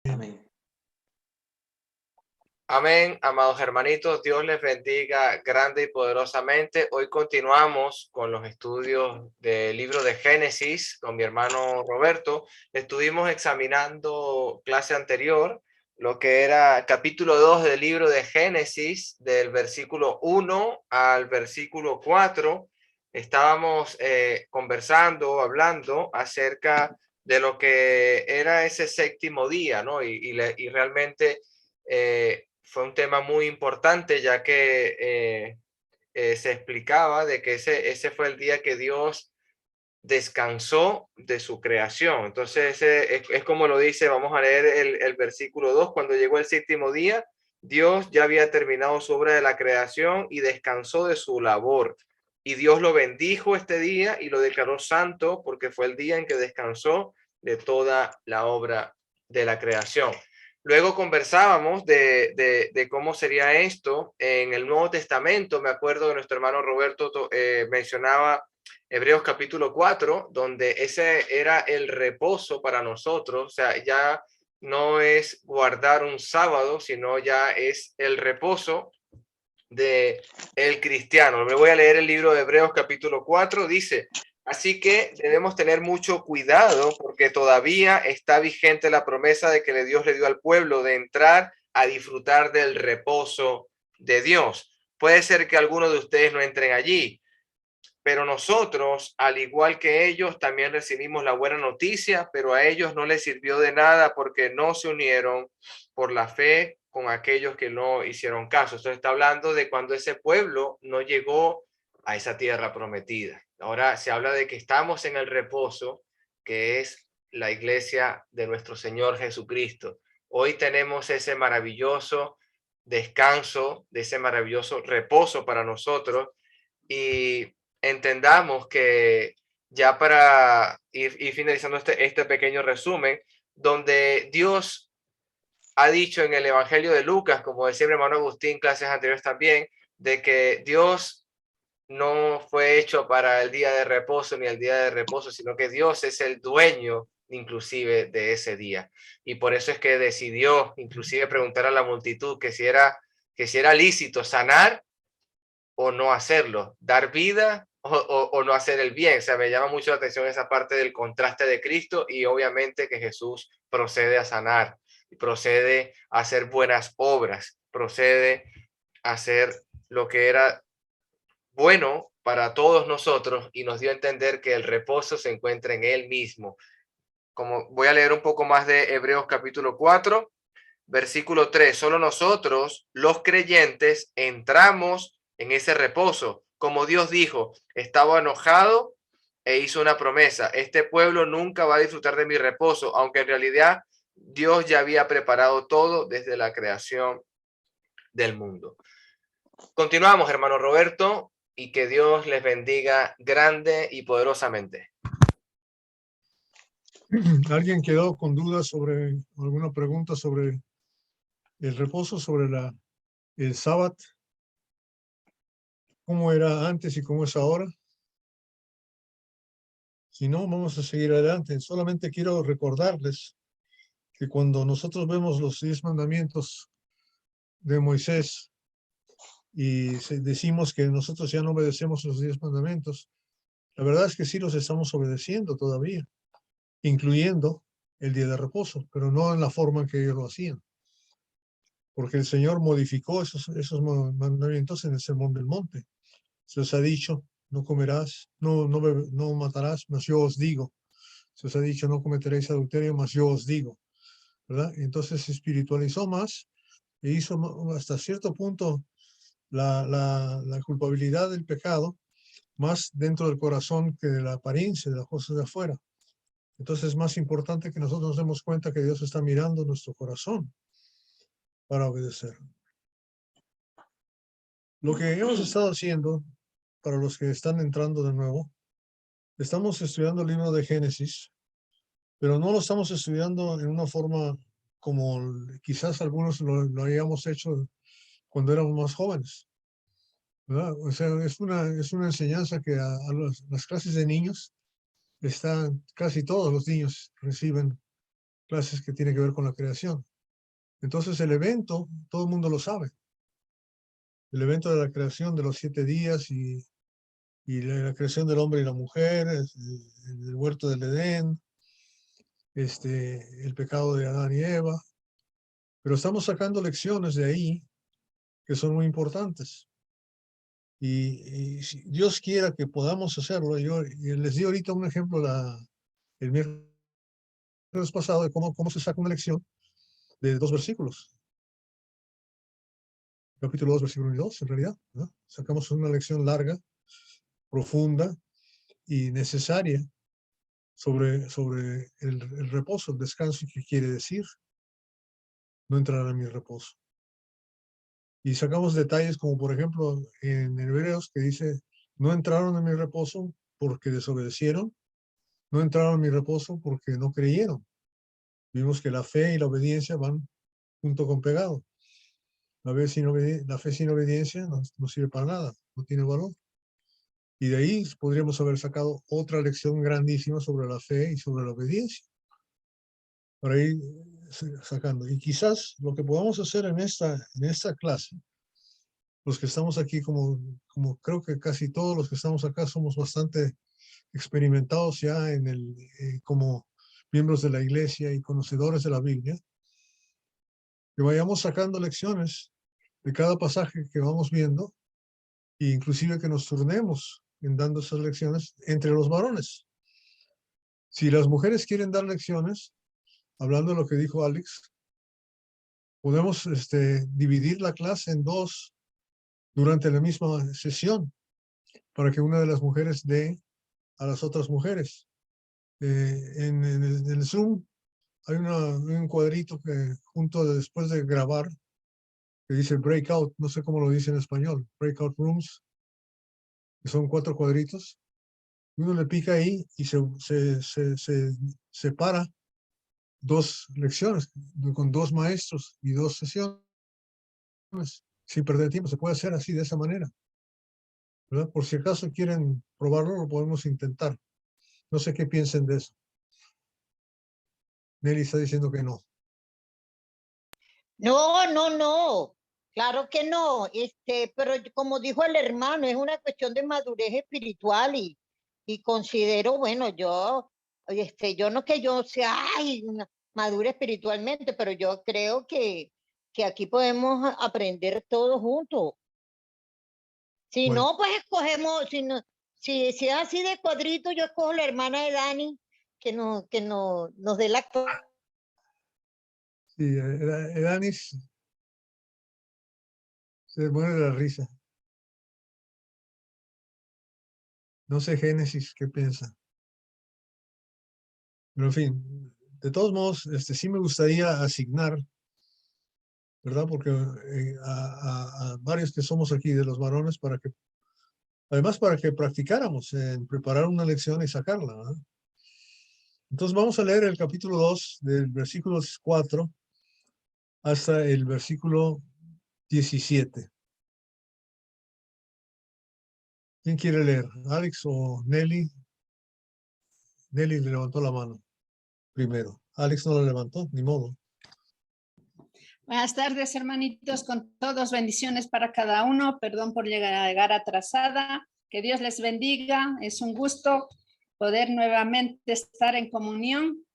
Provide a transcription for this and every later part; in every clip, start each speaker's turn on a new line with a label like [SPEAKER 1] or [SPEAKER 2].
[SPEAKER 1] Amén.
[SPEAKER 2] Amén, amados hermanitos, Dios les bendiga grande y poderosamente. Hoy continuamos con los estudios del libro de Génesis con mi hermano Roberto. Estuvimos examinando clase anterior, lo que era capítulo 2 del libro de Génesis, del versículo 1 al versículo 4. Estábamos conversando, hablando acerca de lo que era ese séptimo día, ¿no? Y realmente fue un tema muy importante, ya que se explicaba de que ese fue el día que Dios descansó de su creación. Entonces, es como lo dice, vamos a leer el versículo 2: cuando llegó el séptimo día, Dios ya había terminado su obra de la creación y descansó de su labor. Y Dios lo bendijo este día y lo declaró santo, porque fue el día en que descansó de toda la obra de la creación. Luego conversábamos de cómo sería esto en el Nuevo Testamento. Me acuerdo que nuestro hermano Roberto mencionaba Hebreos capítulo 4, donde ese era el reposo para nosotros. O sea, ya no es guardar un sábado, sino ya es el reposo de el cristiano. Me voy a leer el libro de Hebreos capítulo 4, dice: así que debemos tener mucho cuidado porque todavía está vigente la promesa de que Dios le dio al pueblo de entrar a disfrutar del reposo de Dios. Puede ser que algunos de ustedes no entren allí, pero nosotros, al igual que ellos, también recibimos la buena noticia, pero a ellos no les sirvió de nada porque no se unieron por la fe con aquellos que no hicieron caso. Esto está hablando de cuando ese pueblo no llegó a esa tierra prometida. Ahora se habla de que estamos en el reposo, que es la iglesia de nuestro Señor Jesucristo. Hoy tenemos ese maravilloso descanso, de ese maravilloso reposo para nosotros, y entendamos que ya para ir finalizando este pequeño resumen, donde Dios ha dicho en el Evangelio de Lucas, como decía mi hermano Agustín, clases anteriores también, de que Dios no fue hecho para el día de reposo ni el día de reposo, sino que Dios es el dueño inclusive de ese día. Y por eso es que decidió inclusive preguntar a la multitud que si era lícito sanar o no hacerlo, dar vida o no hacer el bien. O sea, me llama mucho la atención esa parte del contraste de Cristo, y obviamente que Jesús procede a sanar, procede a hacer buenas obras, procede a hacer lo que era bueno para todos nosotros, y nos dio a entender que el reposo se encuentra en Él mismo. Como voy a leer un poco más de Hebreos capítulo 4, versículo 3: solo nosotros, los creyentes, entramos en ese reposo. Como Dios dijo, estaba enojado e hizo una promesa: este pueblo nunca va a disfrutar de mi reposo, aunque en realidad Dios ya había preparado todo desde la creación del mundo. Continuamos, hermano Roberto, y que Dios les bendiga grande y poderosamente.
[SPEAKER 3] ¿Alguien quedó con dudas sobre alguna pregunta sobre el reposo, sobre el sábado? ¿Cómo era antes y cómo es ahora? Si no, vamos a seguir adelante. Solamente quiero recordarles que cuando nosotros vemos los 10 mandamientos de Moisés y decimos que nosotros ya no obedecemos los 10 mandamientos, la verdad es que sí los estamos obedeciendo todavía, incluyendo el día de reposo, pero no en la forma en que ellos lo hacían. Porque el Señor modificó esos mandamientos en el Sermón del Monte. Se os ha dicho, no comerás, no matarás, mas yo os digo. Se os ha dicho, no cometeréis adulterio, mas yo os digo. ¿Verdad? Entonces se espiritualizó más e hizo hasta cierto punto la culpabilidad del pecado más dentro del corazón que de la apariencia de las cosas de afuera. Entonces es más importante que nosotros nos demos cuenta que Dios está mirando nuestro corazón para obedecer. Lo que hemos estado haciendo, para los que están entrando de nuevo, estamos estudiando el libro de Génesis, pero no lo estamos estudiando en una forma como quizás algunos lo hayamos hecho cuando éramos más jóvenes, ¿verdad? O sea, es una enseñanza que a las clases de niños casi todos los niños reciben clases que tienen que ver con la creación. Entonces el evento, todo el mundo lo sabe. El evento de la creación de los 7 días y la creación del hombre y la mujer, el huerto del Edén, el pecado de Adán y Eva. Pero estamos sacando lecciones de ahí que son muy importantes. Y si Dios quiera que podamos hacerlo, yo les di ahorita un ejemplo el miércoles pasado de cómo se saca una lección de 2 versículos. Capítulo 2, versículo 1 y 2, en realidad, ¿no? Sacamos una lección larga, profunda y necesaria sobre el reposo, el descanso, y qué quiere decir no entrar en mi reposo. Y sacamos detalles como, por ejemplo, en Hebreos que dice, no entraron en mi reposo porque desobedecieron, no entraron en mi reposo porque no creyeron. Vimos que la fe y la obediencia van junto con pegado. La fe sin obediencia no sirve para nada, no tiene valor. Y de ahí podríamos haber sacado otra lección grandísima sobre la fe y sobre la obediencia. Para ir sacando. Y quizás lo que podamos hacer en esta clase, los que estamos aquí, como creo que casi todos los que estamos acá somos bastante experimentados ya como miembros de la iglesia y conocedores de la Biblia, que vayamos sacando lecciones de cada pasaje que vamos viendo, e inclusive que nos turnemos en dando esas lecciones entre los varones. Si las mujeres quieren dar lecciones, hablando de lo que dijo Alex, podemos dividir la clase en 2 durante la misma sesión para que una de las mujeres dé a las otras mujeres. En el Zoom hay un cuadrito que después de grabar que dice breakout, no sé cómo lo dice en español, breakout rooms, que son 4 cuadritos. Uno le pica ahí y se separa 2 lecciones con 2 maestros y 2 sesiones sin perder tiempo. Se puede hacer así, de esa manera, ¿verdad? Por si acaso quieren probarlo, lo podemos intentar. No sé qué piensen de eso. Nelly está diciendo que no.
[SPEAKER 1] No, no, no. Claro que no. Pero como dijo el hermano, es una cuestión de madurez espiritual y considero, bueno, yo no que yo sea madura espiritualmente, pero yo creo que aquí podemos aprender todos juntos. Si
[SPEAKER 3] Bueno,
[SPEAKER 1] no, pues escogemos, si es así de cuadrito, yo escojo la hermana de Dani nos dé la
[SPEAKER 3] sí, Edanis se muere de la risa. No sé Génesis qué piensa. Pero en fin, de todos modos, sí me gustaría asignar, ¿verdad? Porque a varios que somos aquí de los varones, además para que practicáramos en preparar una lección y sacarla, ¿verdad? Entonces vamos a leer el capítulo 2 del versículo 4 hasta el versículo 17. ¿Quién quiere leer? ¿Alex o Nelly? Nelly le levantó la mano primero. Alex no la levantó, ni modo.
[SPEAKER 4] Buenas tardes, hermanitos, con todos, bendiciones para cada uno. Perdón por llegar atrasada. Que Dios les bendiga. Es un gusto poder nuevamente estar en comunión.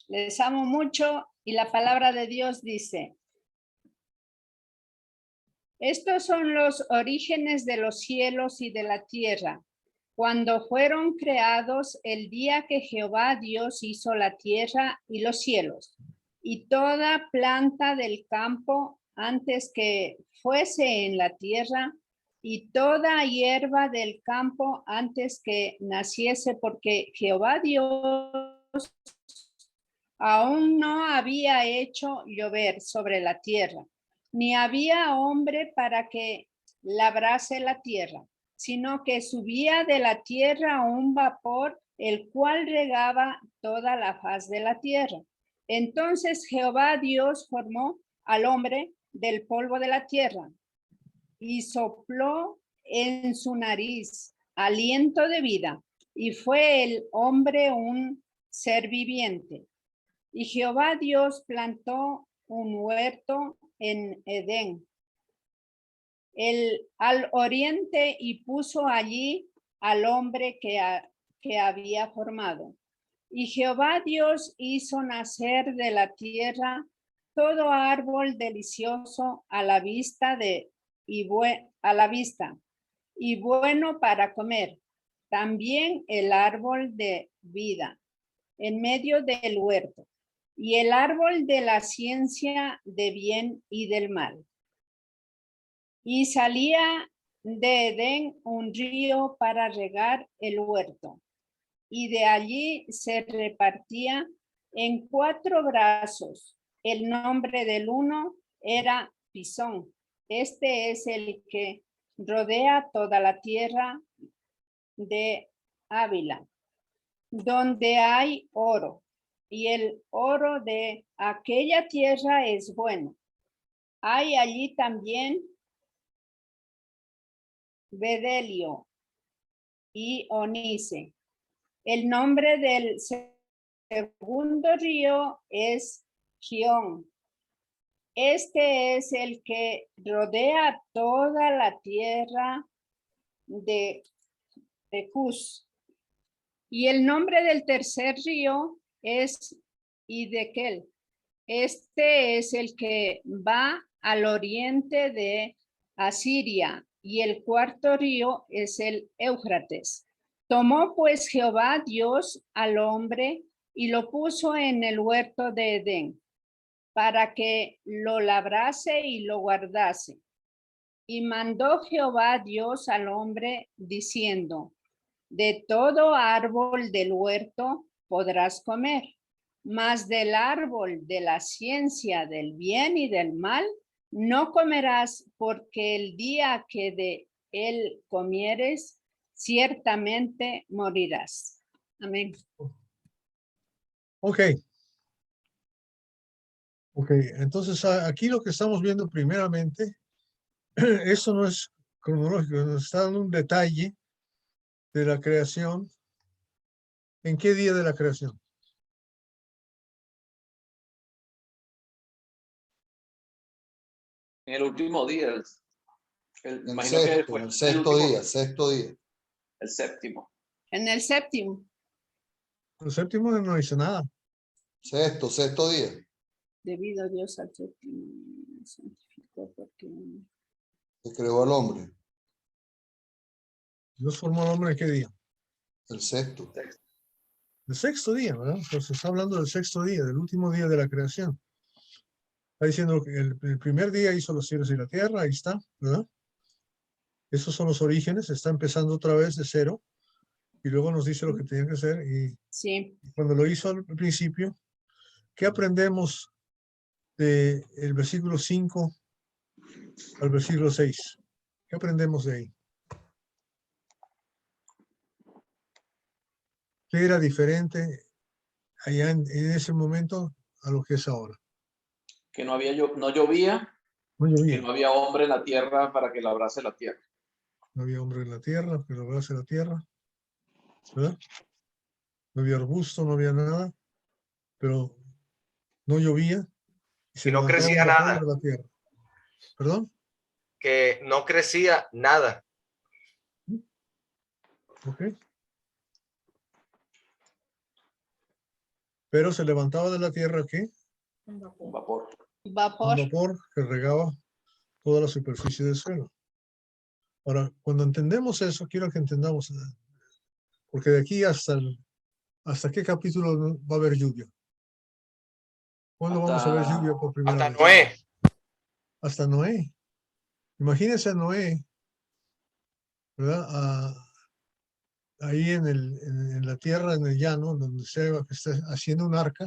[SPEAKER 4] Les amo mucho y la palabra de Dios dice: estos son los orígenes de los cielos y de la tierra, cuando fueron creados el día que Jehová Dios hizo la tierra y los cielos, y toda planta del campo antes que fuese en la tierra, y toda hierba del campo antes que naciese, porque Jehová Dios aún no había hecho llover sobre la tierra, ni había hombre para que labrase la tierra, sino que subía de la tierra un vapor, el cual regaba toda la faz de la tierra. Entonces Jehová Dios formó al hombre del polvo de la tierra y sopló en su nariz aliento de vida, y fue el hombre un ser viviente. Y Jehová Dios plantó un huerto en Edén, al oriente, y puso allí al hombre que había formado. Y Jehová Dios hizo nacer de la tierra todo árbol delicioso a la vista y bueno para comer. También el árbol de vida en medio del huerto, y el árbol de la ciencia de bien y del mal. Y salía de Edén un río para regar el huerto, y de allí se repartía en 4 brazos. El nombre del uno era Pisón. Este es el que rodea toda la tierra de Ávila, donde hay oro, y el oro de aquella tierra es bueno. Hay allí también bedelio y onice. El nombre del segundo río es Gión. Este es el que rodea toda la tierra de Cus. Y el nombre del tercer río es Hiddekel. Este es el que va al oriente de Asiria, y el cuarto río es el Éufrates. Tomó pues Jehová Dios al hombre y lo puso en el huerto de Edén, para que lo labrase y lo guardase. Y mandó Jehová Dios al hombre diciendo: de todo árbol del huerto podrás comer, mas del árbol de la ciencia del bien y del mal no comerás, porque el día que de él comieres, ciertamente morirás. Amén.
[SPEAKER 3] Ok. Ok, entonces aquí lo que estamos viendo primeramente, eso no es cronológico, nos está dando un detalle de la creación. ¿En qué día de la creación?
[SPEAKER 5] En el último día,
[SPEAKER 6] El
[SPEAKER 5] imagino que
[SPEAKER 6] sexto,
[SPEAKER 5] fue
[SPEAKER 6] el sexto día, sexto día.
[SPEAKER 5] el séptimo.
[SPEAKER 4] En el séptimo.
[SPEAKER 3] El séptimo no dice nada.
[SPEAKER 6] Sexto día.
[SPEAKER 4] Debido a Dios al séptimo, santificó porque...
[SPEAKER 6] Se creó al hombre.
[SPEAKER 3] Dios formó al hombre en qué día?
[SPEAKER 6] El sexto.
[SPEAKER 3] El sexto día, ¿verdad? Entonces está hablando del sexto día, del último día de la creación. Está diciendo que el primer día hizo los cielos y la tierra, ahí está, ¿verdad? Esos son los orígenes, está empezando otra vez de cero, y luego nos dice lo que tenía que hacer, y
[SPEAKER 4] Sí.
[SPEAKER 3] cuando lo hizo al principio, ¿qué aprendemos del versículo 5 al versículo 6? ¿Qué aprendemos de ahí? ¿Qué era diferente allá en ese momento a lo que es ahora?
[SPEAKER 5] Que no llovía,
[SPEAKER 3] No
[SPEAKER 5] que
[SPEAKER 3] llovía,
[SPEAKER 5] no había hombre en la tierra para que labrase la tierra.
[SPEAKER 3] no había hombre en la tierra, que labrase la tierra, ¿verdad? No había arbusto, no había nada, pero no llovía y se
[SPEAKER 2] Y no
[SPEAKER 3] levantaba un
[SPEAKER 2] crecía
[SPEAKER 3] vapor
[SPEAKER 2] nada,
[SPEAKER 3] de la tierra. ¿Perdón?
[SPEAKER 2] que no crecía nada.
[SPEAKER 3] Ok. Pero se levantaba de la tierra, ¿qué?
[SPEAKER 5] Un vapor.
[SPEAKER 3] Un
[SPEAKER 4] Vapor.
[SPEAKER 3] vapor que regaba toda la superficie del suelo. Ahora, cuando entendemos eso, quiero que entendamos, porque de aquí hasta qué capítulo va a haber lluvia. ¿Cuándo vamos a ver lluvia por primera
[SPEAKER 2] Hasta
[SPEAKER 3] vez?
[SPEAKER 2] Noé.
[SPEAKER 3] Hasta Noé. Imagínense a Noé, ¿verdad? Ahí en la tierra, en el llano, donde se está haciendo un arca,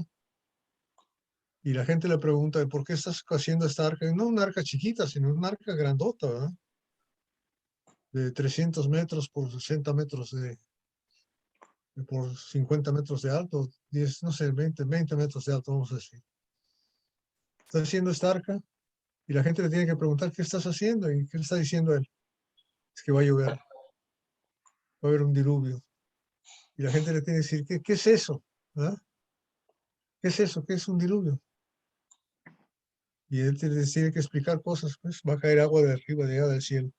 [SPEAKER 3] y la gente le pregunta, ¿por qué estás haciendo esta arca? Y no una arca chiquita, sino una arca grandota, ¿verdad? De 300 metros por 60 metros por 50 metros de alto, 10, no sé, 20 metros de alto, vamos a decir. Está haciendo esta arca y la gente le tiene que preguntar, ¿qué estás haciendo? ¿Y qué le está diciendo él? Es que va a llover, va a haber un diluvio. Y la gente le tiene que decir, ¿qué es eso? ¿verdad? ¿qué es eso? ¿Qué es un diluvio? Y él tiene que explicar cosas, pues va a caer agua de arriba, de allá del cielo.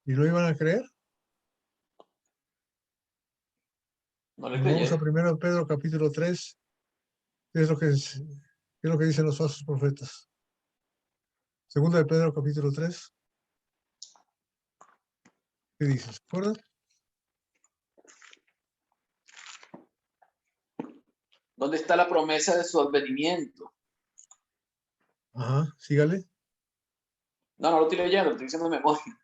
[SPEAKER 3] ¿Y lo iban a creer?
[SPEAKER 5] No le
[SPEAKER 3] Nos vamos a
[SPEAKER 5] creyeron.
[SPEAKER 3] 1 Pedro capítulo 3. ¿Qué es lo que qué es lo que dicen los falsos profetas? 2 de Pedro capítulo 3. ¿Qué dices? ¿Se acuerdan?
[SPEAKER 5] ¿Dónde está la promesa de su advenimiento?
[SPEAKER 3] Ajá, sígale.
[SPEAKER 5] No lo estoy leyendo, lo estoy diciendo de memoria.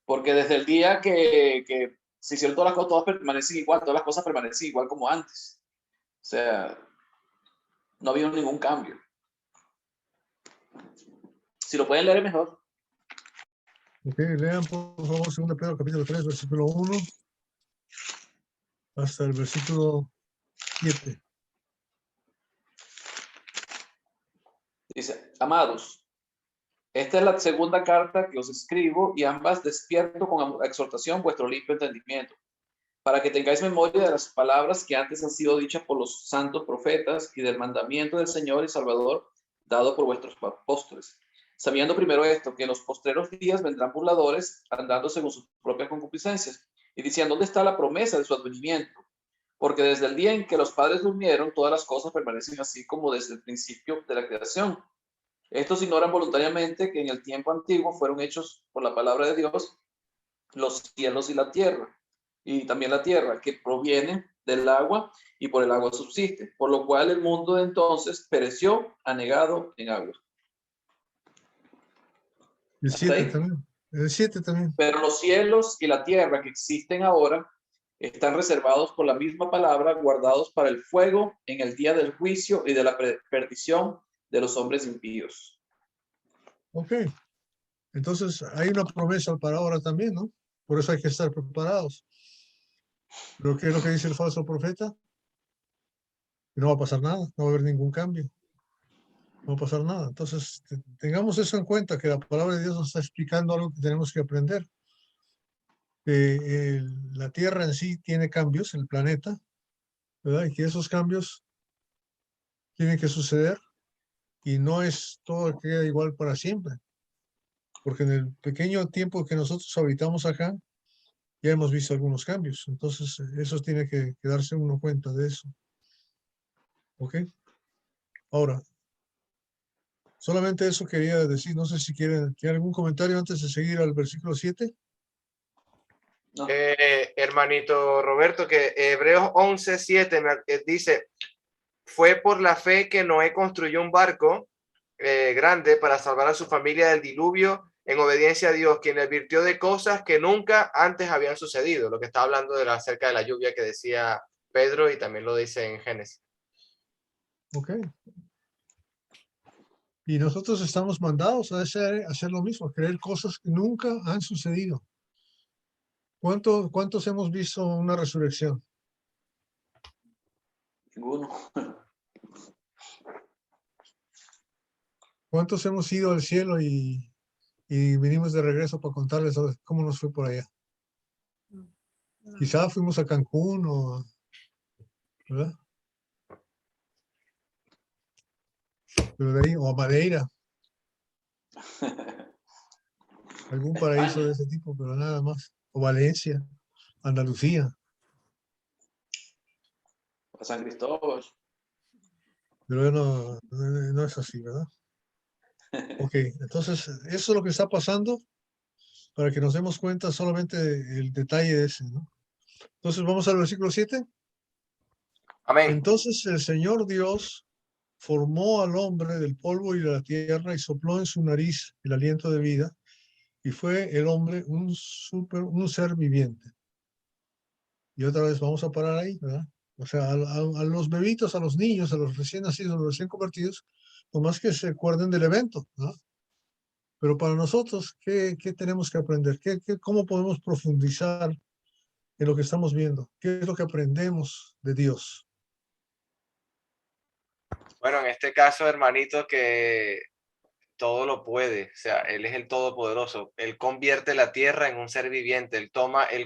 [SPEAKER 5] Porque desde el día que se hicieron todas las cosas, todas permanecen igual, todas las cosas permanecen igual como antes. O sea, no ha habido ningún cambio. Si lo pueden leer mejor.
[SPEAKER 3] Ok, lean por favor 2 de Pedro capítulo 3, versículo 1 hasta el versículo 7.
[SPEAKER 5] Dice, amados, esta es la segunda carta que os escribo y ambas despierto con exhortación vuestro limpio entendimiento, para que tengáis memoria de las palabras que antes han sido dichas por los santos profetas y del mandamiento del Señor y Salvador dado por vuestros apóstoles. Sabiendo primero esto, que en los postreros días vendrán burladores, andando según sus propias concupiscencias, y diciendo, ¿dónde está la promesa de su advenimiento? Porque desde el día en que los padres durmieron, todas las cosas permanecen así como desde el principio de la creación. Estos ignoran voluntariamente que en el tiempo antiguo fueron hechos por la palabra de Dios los cielos y la tierra, y también la tierra, que proviene del agua y por el agua subsiste, por lo cual el mundo de entonces pereció anegado en agua.
[SPEAKER 3] El
[SPEAKER 5] ¿Hasta
[SPEAKER 3] 7
[SPEAKER 5] ahí?
[SPEAKER 3] también. El 7 también.
[SPEAKER 5] Pero los cielos y la tierra que existen ahora están reservados por la misma palabra, guardados para el fuego en el día del juicio y de la perdición de los hombres impíos.
[SPEAKER 3] Ok. Entonces hay una promesa para ahora también, ¿no? Por eso hay que estar preparados. Pero ¿qué es lo que dice el falso profeta? Que no va a pasar nada, no va a haber ningún cambio. No va a pasar nada. Entonces, tengamos eso en cuenta, que la palabra de Dios nos está explicando algo que tenemos que aprender. Que la Tierra en sí tiene cambios, el planeta, ¿verdad? Y que esos cambios tienen que suceder y no es todo queda igual para siempre. Porque en el pequeño tiempo que nosotros habitamos acá, ya hemos visto algunos cambios. Entonces, eso tiene que darse uno cuenta de eso. ¿Ok? Ahora, solamente eso quería decir. No sé si quieren algún comentario antes de seguir al versículo 7.
[SPEAKER 5] No.
[SPEAKER 2] Hermanito Roberto, que Hebreos 11:7 dice, fue por la fe que Noé construyó un barco grande para salvar a su familia del diluvio en obediencia a Dios, quien advirtió de cosas que nunca antes habían sucedido, lo que está hablando acerca de la lluvia que decía Pedro y también lo dice en Génesis.
[SPEAKER 3] Ok. Y nosotros estamos mandados a hacer lo mismo, a creer cosas que nunca han sucedido. ¿Cuántos hemos visto una resurrección?
[SPEAKER 5] Ninguno.
[SPEAKER 3] ¿Cuántos hemos ido al cielo y venimos de regreso para contarles cómo nos fue por allá? Quizá fuimos a Cancún ¿verdad? Pero de ahí, o a Madeira, algún paraíso de ese tipo, pero nada más. O Valencia, Andalucía.
[SPEAKER 5] A San Cristóbal.
[SPEAKER 3] Pero no es así, ¿verdad? Ok, entonces eso es lo que está pasando para que nos demos cuenta solamente el detalle de ese, ¿no? Entonces vamos al versículo 7.
[SPEAKER 2] Amén.
[SPEAKER 3] Entonces el Señor Dios formó al hombre del polvo y de la tierra y sopló en su nariz el aliento de vida y fue el hombre un ser viviente. Y otra vez vamos a parar ahí, ¿verdad? O sea, a los bebitos, a los niños, a los recién nacidos, a los recién convertidos, nomás que se acuerden del evento, ¿no? Pero para nosotros, ¿qué tenemos que aprender? ¿Cómo podemos profundizar en lo que estamos viendo? ¿Qué es lo que aprendemos de Dios?
[SPEAKER 2] Bueno, en este caso, hermanito, que todo lo puede, o sea, Él es el Todopoderoso, Él convierte la tierra en un ser viviente, Él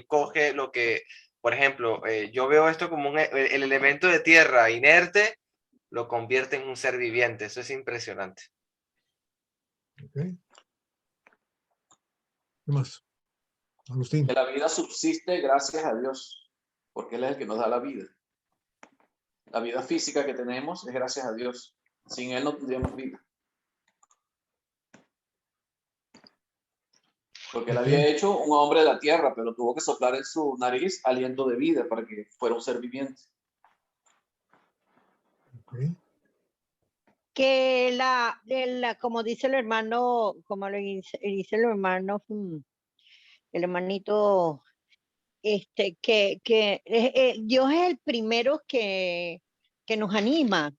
[SPEAKER 2] coge lo que por ejemplo, yo veo esto como el elemento de tierra inerte lo convierte en un ser viviente. Eso es impresionante.
[SPEAKER 3] ¿Ok? ¿Qué más? Agustín.
[SPEAKER 5] Que la vida subsiste gracias a Dios, porque Él es el que nos da la vida. La vida física que tenemos es gracias a Dios. Sin Él no tendríamos vida. Porque Él
[SPEAKER 3] Ok.
[SPEAKER 5] había hecho un hombre de la tierra, pero tuvo que soplar en su nariz aliento de vida para que fuera un ser viviente.
[SPEAKER 3] Ok.
[SPEAKER 1] Que como dice el hermano, como dice el hermano, el hermanito, Dios es el primero que nos anima,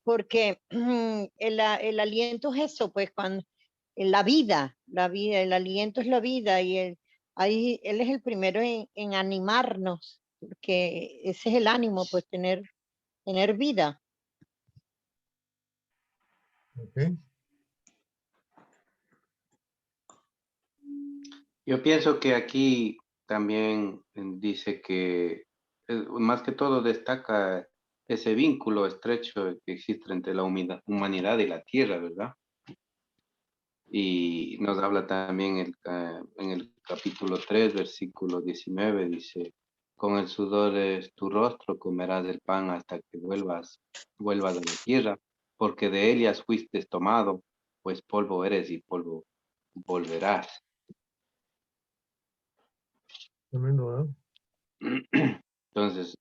[SPEAKER 1] porque el aliento es eso, pues cuando la vida, el aliento es la vida y ahí él es el primero en animarnos, porque ese es el ánimo, pues tener vida.
[SPEAKER 3] Ok.
[SPEAKER 7] Yo pienso que aquí también dice que más que todo destaca ese vínculo estrecho que existe entre la humanidad y la tierra, ¿verdad? Y nos habla también en el capítulo 3, versículo 19, dice, con el sudor es tu rostro, comerás el pan hasta que vuelvas a la tierra, porque de ellas fuiste tomado, pues polvo eres y polvo volverás.
[SPEAKER 3] Tremendo, ¿verdad?
[SPEAKER 7] Entonces,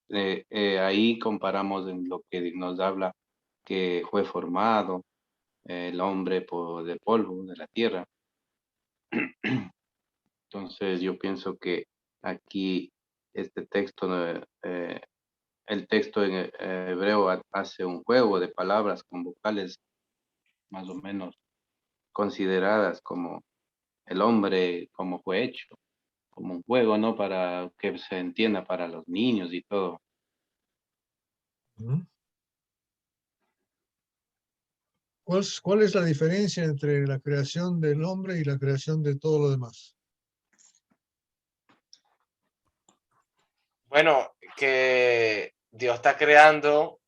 [SPEAKER 7] ahí comparamos en lo que nos habla que fue formado el hombre de polvo, de la tierra. Entonces, yo pienso que aquí este texto, el texto en hebreo hace un juego de palabras con vocales más o menos consideradas como el hombre, como fue hecho, como un juego, ¿no? Para que se entienda para los niños y todo.
[SPEAKER 3] Ujú. ¿Cuál es la diferencia entre la creación del hombre y la creación de todo lo demás?
[SPEAKER 2] Bueno, que Dios está creando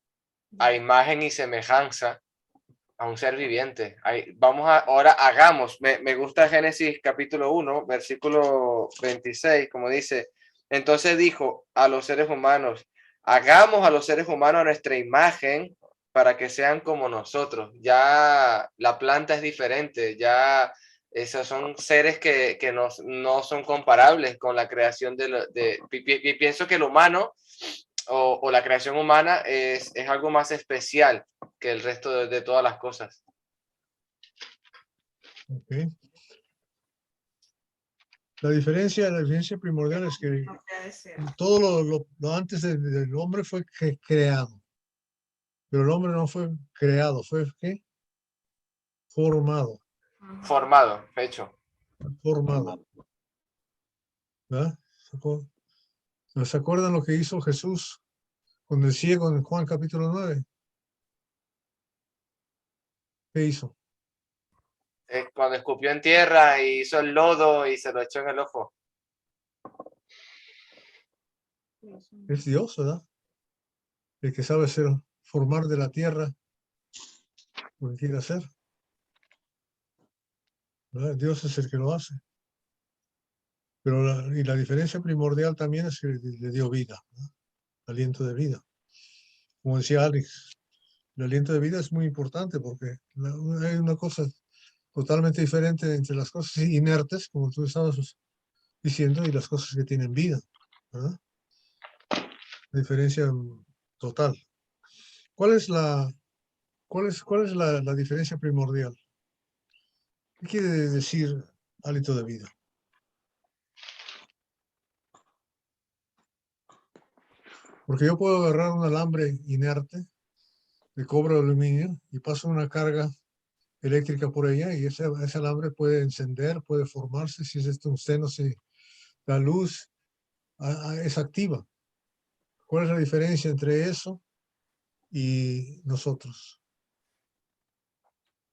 [SPEAKER 2] a imagen y semejanza a un ser viviente. Ahora hagamos, me gusta Génesis capítulo 1, versículo 26, como dice, entonces dijo a los seres humanos, hagamos a los seres humanos a nuestra imagen para que sean como nosotros. Ya la planta es diferente, ya esos son seres que no son comparables con la creación pienso que el humano o la creación humana es algo más especial que el resto de todas las cosas.
[SPEAKER 3] Okay. La diferencia primordial es que todo lo antes del hombre fue creado, pero el hombre no fue creado, fue ¿qué? Formado,
[SPEAKER 2] Formado, hecho.
[SPEAKER 3] formado. ¿Verdad? ¿Se acuerdan lo que hizo Jesús con el ciego en Juan capítulo 9? ¿Qué hizo?
[SPEAKER 2] Cuando escupió en tierra y hizo el lodo y se lo echó en el ojo.
[SPEAKER 3] Es Dios, ¿verdad? El que sabe formar de la tierra lo que quiere hacer. ¿Verdad? Dios es el que lo hace. Pero la diferencia primordial también es que le dio vida, ¿verdad? Aliento de vida. Como decía Alex, el aliento de vida es muy importante porque hay una cosa totalmente diferente entre las cosas inertes, como tú estabas diciendo, y las cosas que tienen vida, ¿verdad? La diferencia total. ¿Cuál es la diferencia primordial? ¿Qué quiere decir hálito de vida? Porque yo puedo agarrar un alambre inerte de cobre o aluminio y paso una carga eléctrica por ella y ese alambre puede encender, puede formarse, si es tungsteno, si la luz es activa. ¿Cuál es la diferencia entre eso y nosotros?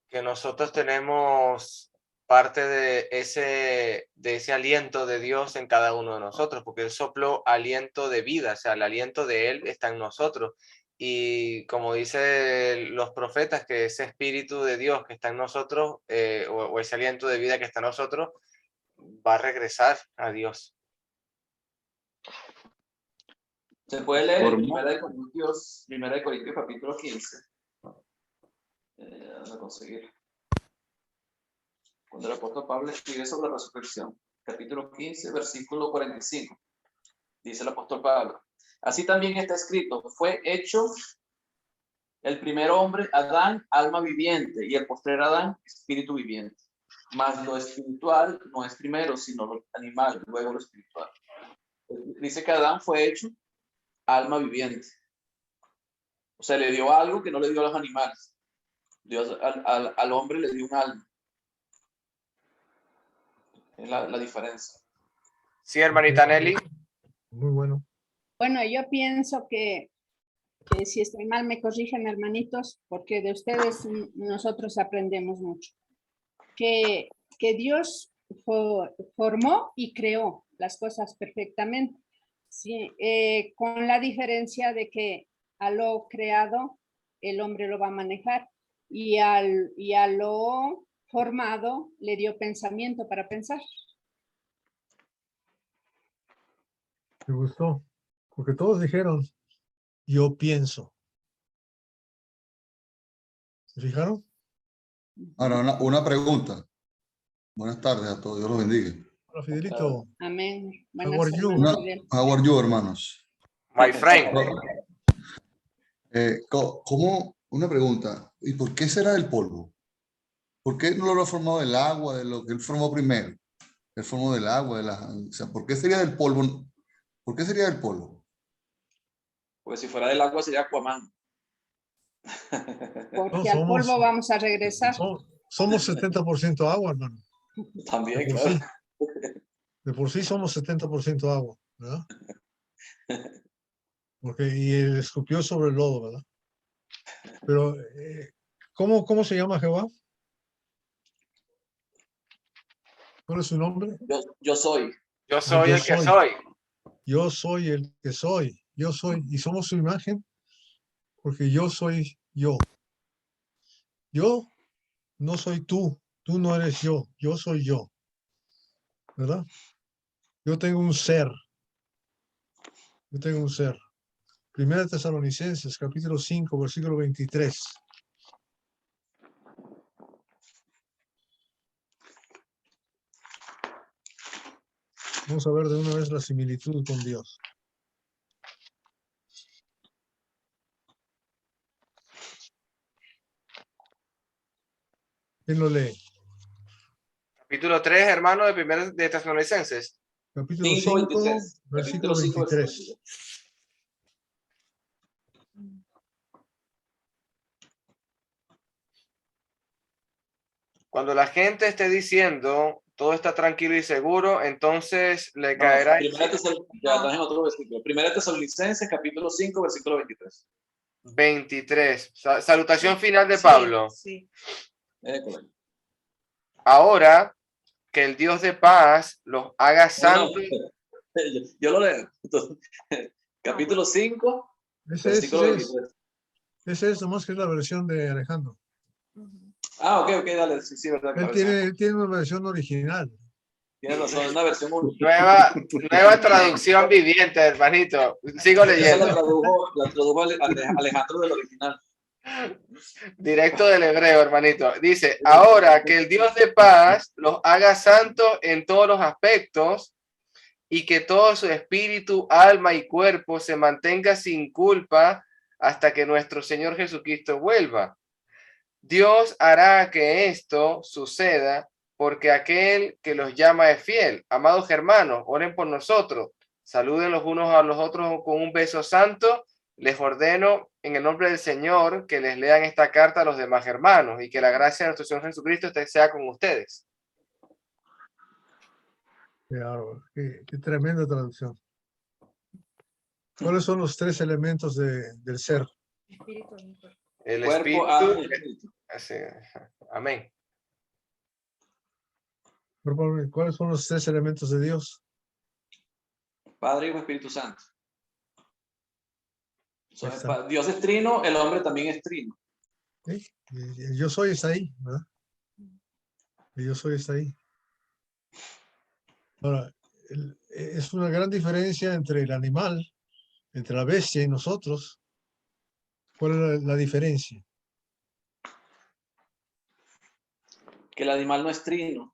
[SPEAKER 2] Que nosotros tenemos parte de ese aliento de Dios en cada uno de nosotros, porque Él sopló aliento de vida, o sea, el aliento de Él está en nosotros. Y como dicen los profetas, que ese espíritu de Dios que está en nosotros, o ese aliento de vida que está en nosotros, va a regresar a Dios.
[SPEAKER 5] Se puede leer en
[SPEAKER 7] Formó.
[SPEAKER 5] 1 de Corintios capítulo 15. Vamos a conseguir. Cuando el apóstol Pablo escribe sobre la resurrección, capítulo 15, versículo 45. Dice el apóstol Pablo: así también está escrito, fue hecho el primer hombre, Adán, alma viviente, y el postrer Adán, espíritu viviente. Mas lo espiritual no es primero, sino lo animal, luego lo espiritual. Dice que Adán fue hecho alma viviente. O sea, le dio algo que no le dio a los animales. Dios al hombre le dio un alma. Es la diferencia.
[SPEAKER 2] Sí, hermanita Nelly.
[SPEAKER 3] Muy bueno.
[SPEAKER 4] Bueno, yo pienso que si estoy mal me corrigen, hermanitos, porque de ustedes nosotros aprendemos mucho. Que Dios formó y creó las cosas perfectamente, ¿sí? Con la diferencia de que a lo creado el hombre lo va a manejar y a lo formado le dio pensamiento para pensar.
[SPEAKER 3] Me gustó. Porque todos dijeron, yo pienso. ¿Se fijaron?
[SPEAKER 6] Ahora, una pregunta. Buenas tardes a todos. Dios los bendiga.
[SPEAKER 3] Hola, Fidelito.
[SPEAKER 4] Amén.
[SPEAKER 3] How
[SPEAKER 4] Buenas
[SPEAKER 3] are you?
[SPEAKER 4] hermanos, Fidel.
[SPEAKER 6] How are you, hermanos?
[SPEAKER 2] My friend.
[SPEAKER 6] Una pregunta. ¿Y por qué será el polvo? ¿Por qué no lo ha formado del agua, de lo que él formó primero? Él formó del agua, o sea, ¿por qué sería del polvo? ¿Por qué sería del polvo?
[SPEAKER 5] Porque si fuera del agua sería Aquaman.
[SPEAKER 4] Porque al polvo vamos a regresar.
[SPEAKER 3] Somos 70% agua, hermano.
[SPEAKER 5] También,
[SPEAKER 3] De por
[SPEAKER 5] claro.
[SPEAKER 3] sí. De por sí somos 70% agua, ¿verdad? Y él escupió sobre el lodo, ¿verdad? Pero, ¿cómo se llama Jehová? ¿Cuál es su nombre?
[SPEAKER 5] Yo soy.
[SPEAKER 2] Yo soy el que soy.
[SPEAKER 3] Yo soy el que soy. Yo soy. Y somos su imagen porque yo soy yo. Yo no soy tú. Tú no eres yo. Yo soy yo. ¿Verdad? Yo tengo un ser. Yo tengo un ser. Primera de Tesalonicenses, capítulo 5, versículo 23. Vamos a ver de una vez la similitud con Dios. ¿Quién lo lee?
[SPEAKER 2] Capítulo 3, hermano, de 1 de Tesalonicenses.
[SPEAKER 3] Capítulo
[SPEAKER 5] 5,
[SPEAKER 3] 5,
[SPEAKER 5] 23.
[SPEAKER 3] versículo
[SPEAKER 5] Capítulo 5,
[SPEAKER 3] 23.
[SPEAKER 2] Cuando la gente esté diciendo todo está tranquilo y seguro, entonces le caerá.
[SPEAKER 5] Primera Tesalonicenses, capítulo 5, versículo 23.
[SPEAKER 2] 23. Salutación final de Pablo.
[SPEAKER 8] Sí.
[SPEAKER 2] Ahora que el Dios de paz los haga santos.
[SPEAKER 5] Yo lo leo. Capítulo 5, versículo 23.
[SPEAKER 3] Ese es nomás que es la versión de Alejandro.
[SPEAKER 5] Ok, dale. Sí, verdad.
[SPEAKER 3] Él tiene una versión original.
[SPEAKER 5] Tienes razón, es una versión
[SPEAKER 2] Nueva traducción viviente, hermanito. Sigo leyendo.
[SPEAKER 5] La tradujo Alejandro del original.
[SPEAKER 2] Directo del hebreo, hermanito. Dice, ahora que el Dios de paz los haga santos en todos los aspectos y que todo su espíritu, alma y cuerpo se mantenga sin culpa hasta que nuestro Señor Jesucristo vuelva. Dios hará que esto suceda porque aquel que los llama es fiel. Amados hermanos, oren por nosotros. Saluden los unos a los otros con un beso santo. Les ordeno en el nombre del Señor que les lean esta carta a los demás hermanos y que la gracia de nuestro Señor Jesucristo sea con ustedes.
[SPEAKER 3] Qué tremenda traducción. ¿Cuáles son los tres elementos del ser?
[SPEAKER 2] El
[SPEAKER 5] cuerpo,
[SPEAKER 2] espíritu.
[SPEAKER 5] alma y espíritu.
[SPEAKER 2] Así, amén.
[SPEAKER 3] ¿Cuáles son los 3 elementos de Dios?
[SPEAKER 5] Padre, Hijo, Espíritu Santo.
[SPEAKER 3] Ahí está.
[SPEAKER 5] Dios es trino, el hombre también es trino.
[SPEAKER 3] ¿Sí? Y el yo soy está ahí, ¿verdad? El yo soy está ahí. Ahora, es una gran diferencia entre el animal, entre la bestia y nosotros. ¿Cuál es la diferencia?
[SPEAKER 5] Que el animal no es trino.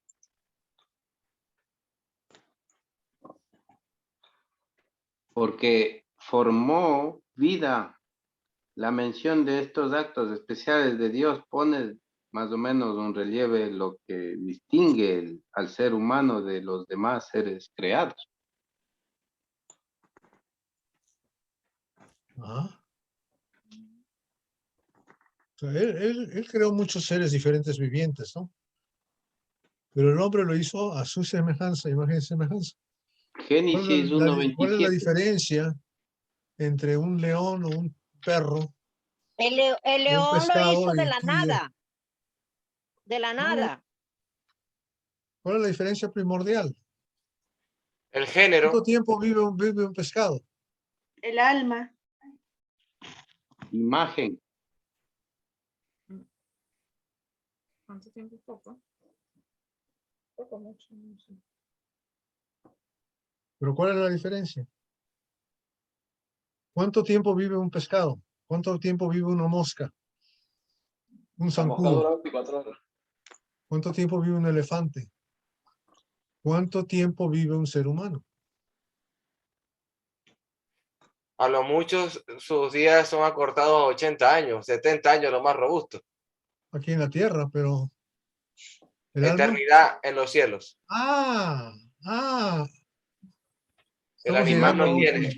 [SPEAKER 7] Porque formó vida. La mención de estos actos especiales de Dios pone más o menos un relieve lo que distingue al ser humano de los demás seres creados.
[SPEAKER 3] Ajá. O sea, él creó muchos seres diferentes vivientes, ¿no? Pero el hombre lo hizo a su semejanza, imagen y semejanza.
[SPEAKER 7] Génesis
[SPEAKER 3] ¿Cuál es la
[SPEAKER 7] 1:27.
[SPEAKER 3] diferencia entre un león o un perro,
[SPEAKER 1] El
[SPEAKER 3] un
[SPEAKER 1] león lo
[SPEAKER 3] pescado
[SPEAKER 1] hizo de
[SPEAKER 3] y
[SPEAKER 1] la
[SPEAKER 3] tú?
[SPEAKER 1] nada. De la nada.
[SPEAKER 3] ¿Cuál es la diferencia primordial?
[SPEAKER 2] El
[SPEAKER 3] ¿Cuánto
[SPEAKER 2] género,
[SPEAKER 3] tiempo vive un pescado?
[SPEAKER 8] El alma.
[SPEAKER 7] Imagen.
[SPEAKER 8] ¿Cuánto tiempo? Poco. Poco, mucho. No sé.
[SPEAKER 3] ¿Pero cuál es la diferencia? ¿Cuánto tiempo vive un pescado? ¿Cuánto tiempo vive una mosca? Un
[SPEAKER 5] La mosca
[SPEAKER 3] zancudo.
[SPEAKER 5] dura 24 horas.
[SPEAKER 3] ¿Cuánto tiempo vive un elefante? ¿Cuánto tiempo vive un ser humano?
[SPEAKER 2] a lo muchos sus días son acortados a 80 años, 70 años, lo más robusto.
[SPEAKER 3] Aquí en la tierra, pero el alma.
[SPEAKER 2] Eternidad en los cielos. El
[SPEAKER 3] Estamos
[SPEAKER 2] animal
[SPEAKER 3] llegando a
[SPEAKER 2] no
[SPEAKER 3] otro.
[SPEAKER 2] tiene,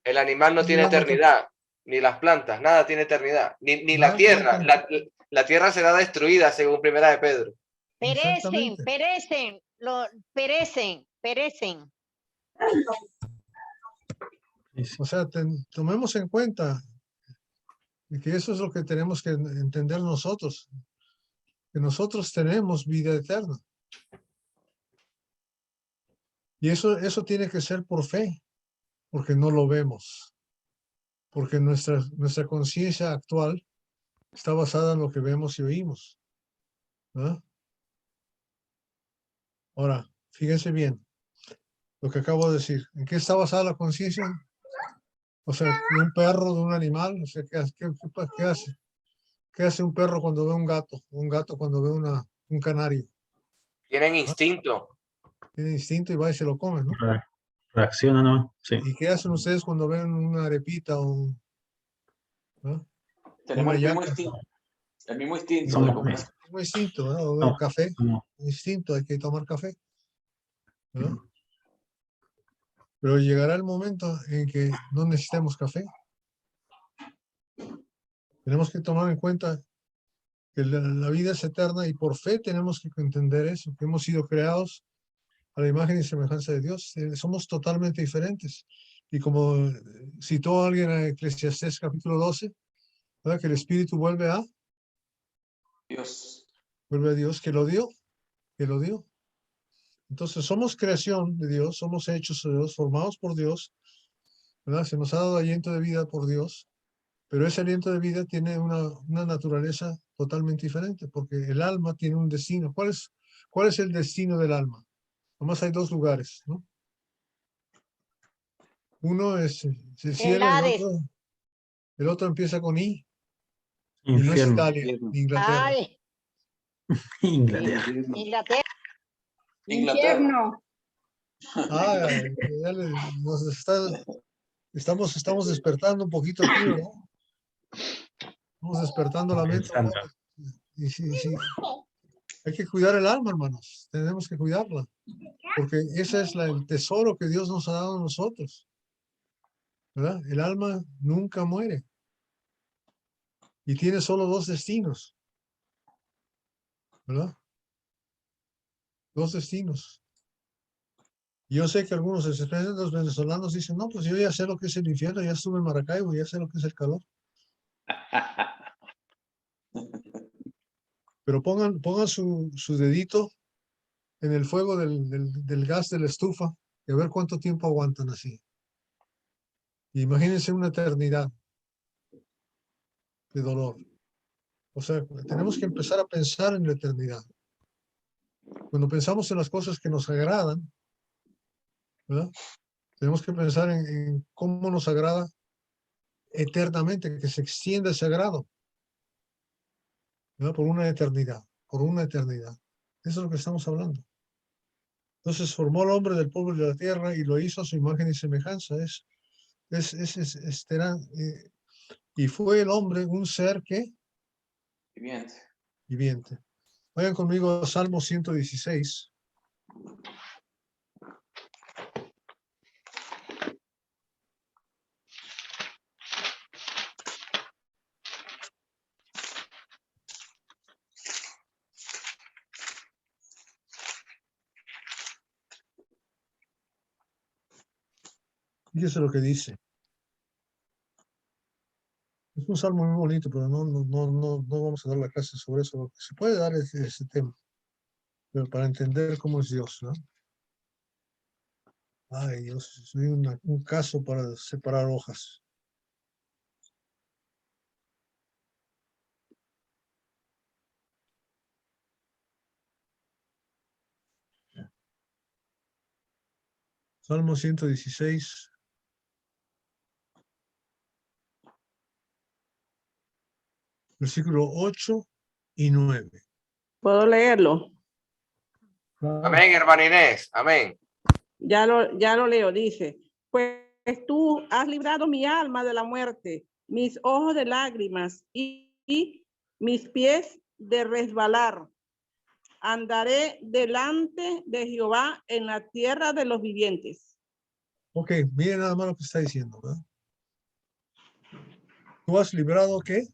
[SPEAKER 2] el animal no tiene
[SPEAKER 3] Llegando a otro-
[SPEAKER 2] eternidad, ni las plantas, nada tiene eternidad, ni la
[SPEAKER 3] Nada tiene
[SPEAKER 2] tierra. La tierra será destruida según Primera de Pedro.
[SPEAKER 1] Perecen,
[SPEAKER 3] Exactamente.
[SPEAKER 1] perecen.
[SPEAKER 3] O sea, tomemos en cuenta que eso es lo que tenemos que entender nosotros, que nosotros tenemos vida eterna. Y eso tiene que ser por fe, porque no lo vemos, porque nuestra conciencia actual está basada en lo que vemos y oímos, ¿verdad? Ahora, fíjense bien lo que acabo de decir. ¿En qué está basada la conciencia? O sea, de un perro, de un animal. O sea, ¿qué hace? ¿Qué hace un perro cuando ve un gato? Un gato cuando ve un canario.
[SPEAKER 2] Tienen instinto.
[SPEAKER 3] Tiene instinto y va y se lo come, ¿no?
[SPEAKER 9] Reacciona, ¿no? Sí.
[SPEAKER 3] ¿Y qué hacen ustedes cuando ven una arepita o ¿no?
[SPEAKER 5] Tenemos
[SPEAKER 3] una
[SPEAKER 5] el mismo
[SPEAKER 3] yaca?
[SPEAKER 5] instinto. El mismo instinto
[SPEAKER 9] Somos
[SPEAKER 5] de comer.
[SPEAKER 3] Un instinto, ¿verdad? O
[SPEAKER 9] No,
[SPEAKER 3] café.
[SPEAKER 9] no.
[SPEAKER 3] Un instinto, hay que tomar café, ¿verdad? Pero llegará el momento en que no necesitemos café. Tenemos que tomar en cuenta que la vida es eterna y por fe tenemos que entender eso, que hemos sido creados a la imagen y semejanza de Dios. Somos totalmente diferentes. Y como citó alguien en Eclesiastés capítulo 12, ¿verdad? Que el Espíritu vuelve a
[SPEAKER 5] Dios.
[SPEAKER 3] Dios, que lo dio, que lo dio. Entonces somos creación de Dios, somos hechos de Dios, formados por Dios, ¿verdad? Se nos ha dado aliento de vida por Dios, pero ese aliento de vida tiene una naturaleza totalmente diferente, porque el alma tiene un destino. ¿Cuál es el destino del alma? Nomás hay 2 lugares, ¿no? Uno es el cielo,
[SPEAKER 1] Hades.
[SPEAKER 3] el otro empieza con I, y no es
[SPEAKER 9] Infierno.
[SPEAKER 3] Italia,
[SPEAKER 5] Infierno.
[SPEAKER 3] ni Inglaterra.
[SPEAKER 1] Ay,
[SPEAKER 9] Inglaterra.
[SPEAKER 5] Infierno.
[SPEAKER 1] Inglaterra.
[SPEAKER 5] Inglaterra.
[SPEAKER 4] Infierno.
[SPEAKER 3] Ya estamos despertando un poquito aquí, ¿verdad? Estamos despertando la mente.
[SPEAKER 9] Pensando.
[SPEAKER 3] Y sí, hay que cuidar el alma, hermanos. Tenemos que cuidarla. Porque ese es el tesoro que Dios nos ha dado a nosotros. ¿Verdad? El alma nunca muere. Y tiene solo 2 destinos. ¿Verdad? 2 destinos. Y yo sé que algunos, especialmente los venezolanos, dicen, no, pues yo ya sé lo que es el infierno, ya estuve en Maracaibo, ya sé lo que es el calor. Pero pongan su dedito en el fuego del gas de la estufa y a ver cuánto tiempo aguantan así. Imagínense una eternidad de dolor. O sea, tenemos que empezar a pensar en la eternidad. Cuando pensamos en las cosas que nos agradan, ¿verdad? Tenemos que pensar en cómo nos agrada eternamente, que se extienda ese agrado, ¿verdad? Por una eternidad, por una eternidad. Eso es lo que estamos hablando. Entonces formó al hombre del polvo de la tierra y lo hizo a su imagen y semejanza. Y fue el hombre un ser que
[SPEAKER 5] Viviente.
[SPEAKER 3] viviente. Vayan conmigo a Salmo 116. Fíjese lo que dice. Es un salmo muy bonito, pero no vamos a dar la clase sobre eso. Se puede dar ese tema, pero para entender cómo es Dios, ¿no? Ay, Dios, soy un caso para separar hojas. Salmo 116. Versículo 8 y 9.
[SPEAKER 8] ¿Puedo leerlo?
[SPEAKER 2] Amén, hermana Inés. Amén.
[SPEAKER 8] Ya lo leo, dice, pues tú has librado mi alma de la muerte, mis ojos de lágrimas y mis pies de resbalar. Andaré delante de Jehová en la tierra de los vivientes.
[SPEAKER 3] Ok, miren nada más lo que está diciendo, ¿verdad? ¿Tú has librado qué?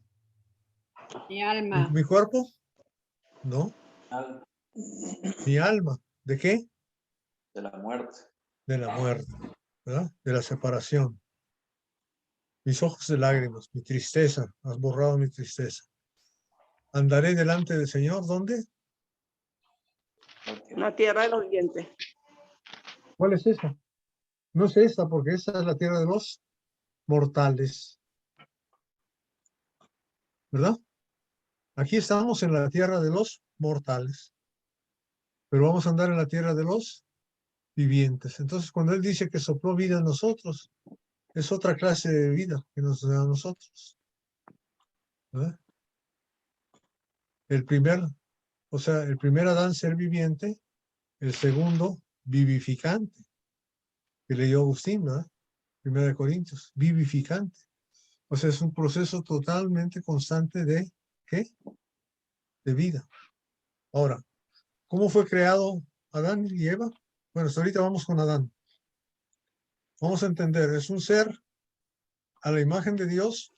[SPEAKER 4] Mi alma.
[SPEAKER 3] ¿Mi cuerpo? No. Mi alma. ¿De qué?
[SPEAKER 5] De la muerte.
[SPEAKER 3] De la muerte, ¿verdad? De la separación. Mis ojos de lágrimas, mi tristeza. Has borrado mi tristeza. Andaré delante del Señor, ¿dónde?
[SPEAKER 8] La tierra de los vivientes.
[SPEAKER 3] ¿Cuál es esa? No es esta, porque esa es la tierra de los mortales. ¿Verdad? Aquí estamos en la tierra de los mortales. Pero vamos a andar en la tierra de los vivientes. Entonces, cuando Él dice que sopló vida en nosotros, es otra clase de vida que nos da a nosotros. ¿Verdad? El primer Adán ser viviente, el segundo vivificante, que leyó Agustín, ¿verdad? 1 Corintios, vivificante. O sea, es un proceso totalmente constante de, ¿qué? De vida. Ahora, ¿cómo fue creado Adán y Eva? Bueno, hasta ahorita vamos con Adán. Vamos a entender, es un ser a la imagen de Dios,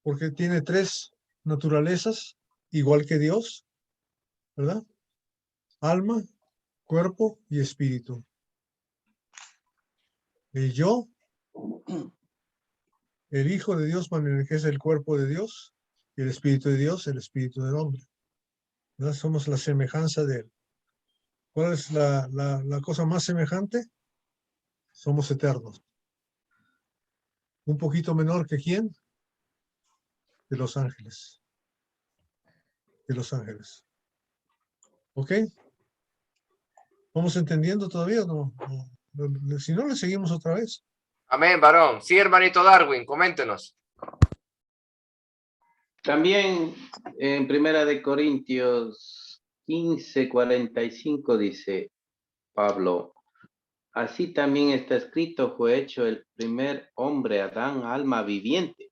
[SPEAKER 3] porque tiene tres naturalezas, igual que Dios, ¿verdad? Alma, cuerpo y espíritu. El yo, el Hijo de Dios, que es el cuerpo de Dios, y el Espíritu de Dios, el Espíritu del hombre. ¿Verdad? Somos la semejanza de Él. ¿Cuál es la cosa más semejante? Somos eternos. Un poquito menor que ¿quién? De los ángeles. De los ángeles. ¿Ok? ¿Vamos entendiendo todavía o no? Si no, le seguimos otra vez.
[SPEAKER 2] Amén, varón. Sí, hermanito Darwin, coméntenos.
[SPEAKER 7] También en Primera de Corintios 15:45 dice Pablo, así también está escrito, fue hecho el primer hombre Adán, alma viviente,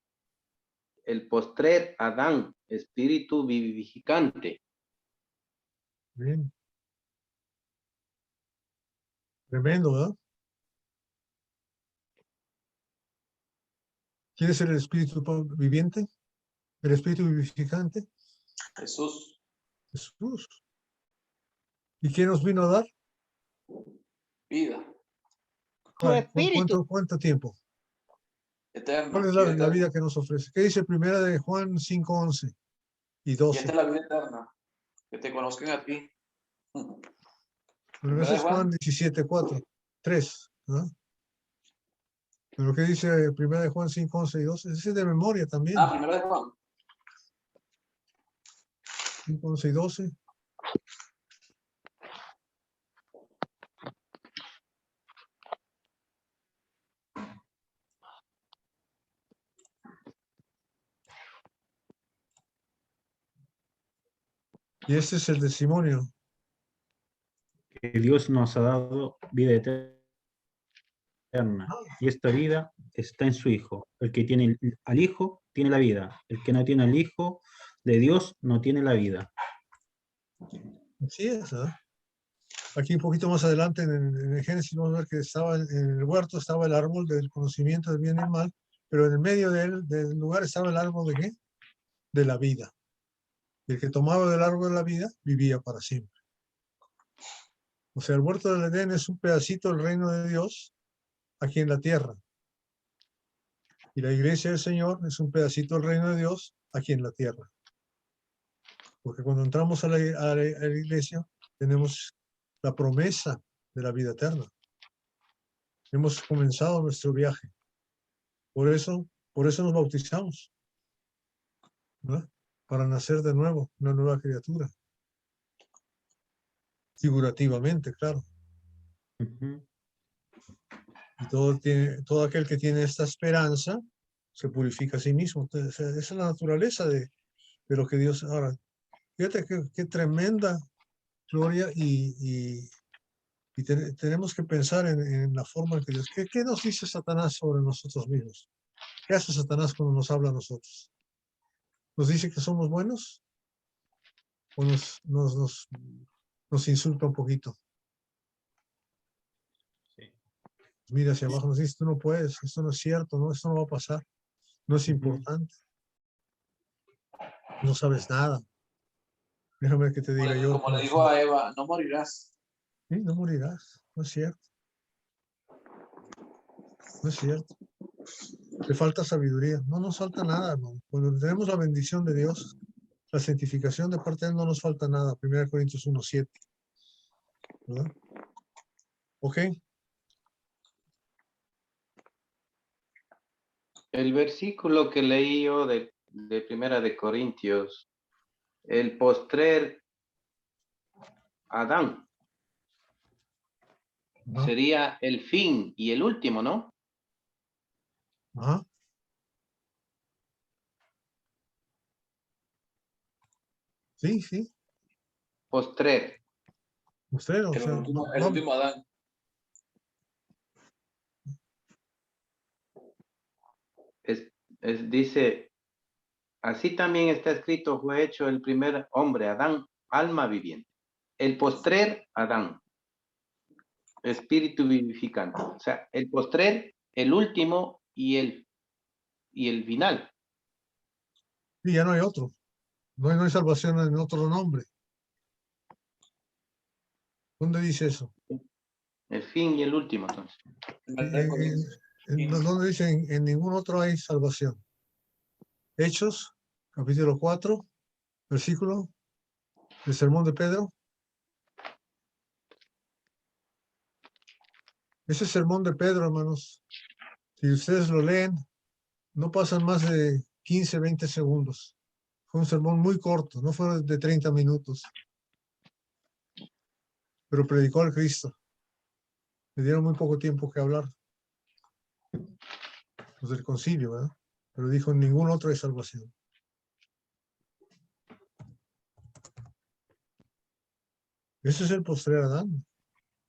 [SPEAKER 7] el postrer Adán, espíritu vivificante.
[SPEAKER 3] Bien. Tremendo, ¿verdad? ¿Quiere ser el espíritu viviente? ¿El espíritu vivificante?
[SPEAKER 5] Jesús.
[SPEAKER 3] Jesús. ¿Y quién nos vino a dar?
[SPEAKER 5] Vida.
[SPEAKER 1] Tu espíritu.
[SPEAKER 3] ¿Cuánto tiempo?
[SPEAKER 5] Eterna.
[SPEAKER 3] ¿Cuál es la vida que nos ofrece? ¿Qué dice primera de Juan 5:11 y 12?
[SPEAKER 5] Y esta es la vida eterna. Que te conozcan a ti.
[SPEAKER 3] Pero ese es Juan 17:4, 3. ¿No? Pero ¿qué dice 1 de Juan 5, 11 y 12? Ese es de memoria también.
[SPEAKER 5] Ah, 1 de Juan.
[SPEAKER 3] 5, 11 y 12. Y este es el testimonio.
[SPEAKER 9] Que Dios nos ha dado vida eterna. Y esta vida está en su Hijo. El que tiene al Hijo tiene la vida. El que no tiene al Hijo de Dios no tiene la vida.
[SPEAKER 3] Así es, ¿eh? Aquí un poquito más adelante en el Génesis vamos a ver que estaba en el huerto, estaba el árbol del conocimiento del bien y el mal, pero en el medio del lugar estaba el árbol de ¿qué? De la vida. Y el que tomaba del árbol de la vida vivía para siempre. O sea, el huerto del Edén es un pedacito del reino de Dios aquí en la tierra. Y la iglesia del Señor es un pedacito del reino de Dios aquí en la tierra. Porque cuando entramos a la iglesia tenemos la promesa de la vida eterna. Hemos comenzado nuestro viaje. Por eso nos bautizamos, ¿no? Para nacer de nuevo, una nueva criatura. Figurativamente, claro.
[SPEAKER 9] Ujú.
[SPEAKER 3] Y todo aquel que tiene esta esperanza se purifica a sí mismo. Entonces, esa es la naturaleza de lo que Dios... Ahora, fíjate qué tremenda gloria y tenemos que pensar en la forma en que Dios... ¿Qué nos dice Satanás sobre nosotros mismos? ¿Qué hace Satanás cuando nos habla a nosotros? ¿Nos dice que somos buenos? ¿O nos insulta un poquito?
[SPEAKER 9] Sí.
[SPEAKER 3] Mira hacia abajo, nos dice, tú no puedes, esto no es cierto, no, esto no va a pasar, no es importante. No sabes nada. Déjame que te diga yo.
[SPEAKER 5] Como le dijo a Eva, no morirás.
[SPEAKER 3] Sí, no morirás, no es cierto. No es cierto. Te falta sabiduría. No nos falta nada, hermano. Cuando tenemos la bendición de Dios, la santificación de parte de Él, no nos falta nada. 1 Corintios 1:7. ¿Verdad? ¿Ok?
[SPEAKER 7] El versículo que leí yo de Primera de Corintios, el postrer Adán,
[SPEAKER 3] Ajá.
[SPEAKER 7] sería el fin y el último, ¿no?
[SPEAKER 3] Ajá. Sí, sí.
[SPEAKER 7] Postrer.
[SPEAKER 3] Usted, o sea,
[SPEAKER 5] El último Adán.
[SPEAKER 7] Dice, así también está escrito, fue hecho el primer hombre, Adán, alma viviente. El postrer, Adán, espíritu vivificante. O sea, el postrer, el último y el final.
[SPEAKER 3] sí, ya no hay otro. No hay salvación en otro nombre. ¿Dónde dice eso?
[SPEAKER 7] El fin y el último, entonces.
[SPEAKER 3] ¿Dónde dice en ningún otro hay salvación? Hechos, capítulo 4, versículo del sermón de Pedro. Ese sermón de Pedro, hermanos, si ustedes lo leen, no pasan más de 15, 20 segundos. Fue un sermón muy corto, no fue de 30 minutos. Pero predicó al Cristo. Le dieron muy poco tiempo que hablar. Los del concilio, ¿verdad? Pero dijo, en ningún otro hay salvación. Ese es el postrer Adán.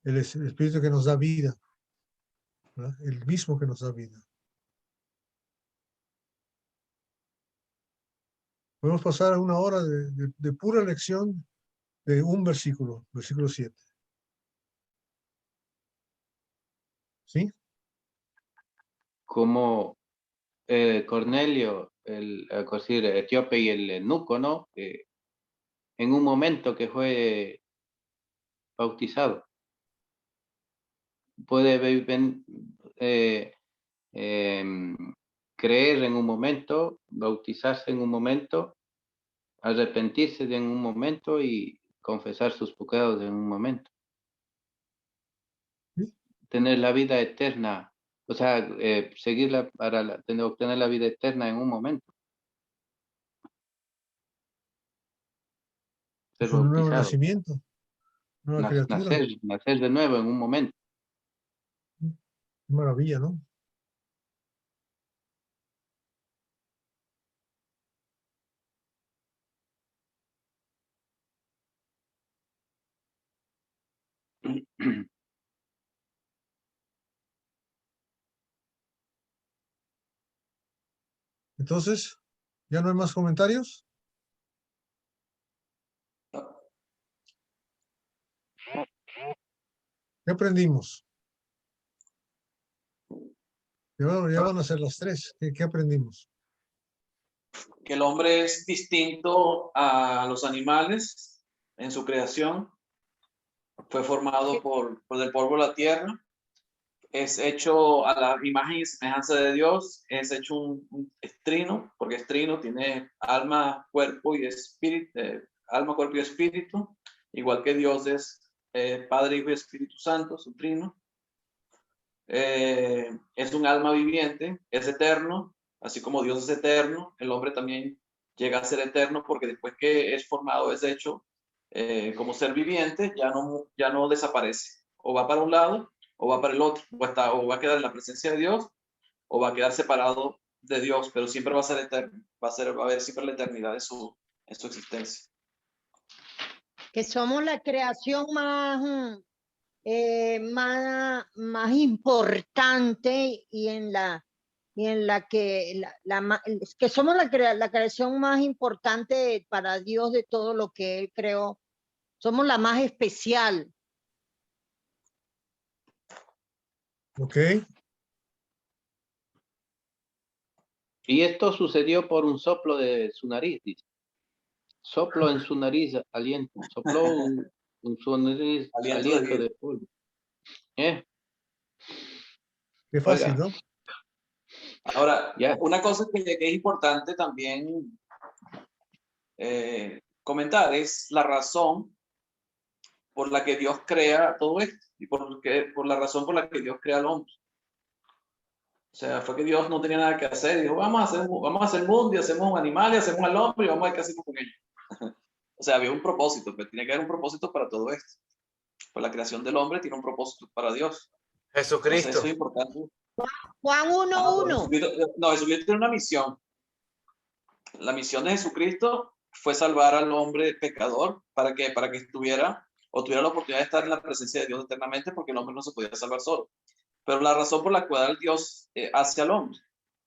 [SPEAKER 3] El espíritu que nos da vida. ¿Verdad? El mismo que nos da vida. Podemos pasar a una hora de pura lección de un versículo, versículo 7. ¿Sí?
[SPEAKER 7] Como Cornelio, el etíope y el eunuco, ¿no? En un momento que fue bautizado. Puede creer en un momento, bautizarse en un momento, arrepentirse en un momento y confesar sus pecados en un momento. tener la vida eterna, o sea, seguirla para obtener la vida eterna en un momento. Ser
[SPEAKER 3] Es un nuevo
[SPEAKER 7] bautizado,
[SPEAKER 3] nacimiento, nueva criatura.
[SPEAKER 7] nacer de nuevo en un momento.
[SPEAKER 3] Qué maravilla, ¿no? Entonces, ¿ya no hay más comentarios? ¿Qué aprendimos? Ya van a ser las 3. ¿Qué aprendimos?
[SPEAKER 5] Que el hombre es distinto a los animales en su creación. Fue formado por el polvo de la tierra. Es hecho a la imagen y semejanza de Dios. Es hecho un trino, porque es trino, tiene alma, cuerpo y espíritu. Alma, cuerpo y espíritu. Igual que Dios es Padre, Hijo y Espíritu Santo, su trino. Es un alma viviente, es eterno, así como Dios es eterno, el hombre también llega a ser eterno porque después que es formado, es hecho como ser viviente, ya no desaparece. O va para un lado o va para el otro, o va a quedar en la presencia de Dios o va a quedar separado de Dios, pero siempre va a ser eterno, va a haber siempre la eternidad en su existencia.
[SPEAKER 1] Que somos la creación más importante y en la que que somos la creación más importante para Dios de todo lo que Él creó. Somos la más especial.
[SPEAKER 3] Ok.
[SPEAKER 7] Y esto sucedió por un soplo de su nariz, dice. Soplo en su nariz, aliento. Sopló en su nariz, aliento de polvo.
[SPEAKER 3] Qué fácil,
[SPEAKER 5] Oiga.
[SPEAKER 3] ¿no?
[SPEAKER 5] Ahora, una cosa que es importante también comentar es la razón por la que Dios crea todo esto y por la razón por la que Dios crea al hombre. O sea, fue que Dios no tenía nada que hacer. Dijo, vamos a hacer el mundo y hacemos un animal y hacemos al hombre y vamos a ver qué hacemos con ellos. O sea, había un propósito, pero tiene que haber un propósito para todo esto. Pues la creación del hombre tiene un propósito para Dios.
[SPEAKER 2] Jesucristo.
[SPEAKER 5] Entonces, eso es importante.
[SPEAKER 1] Juan 1:1.
[SPEAKER 5] No, Jesucristo tiene una misión. La misión de Jesucristo fue salvar al hombre pecador para que tuviera la oportunidad de estar en la presencia de Dios eternamente, porque el hombre no se podía salvar solo. Pero la razón por la cual Dios hace al hombre.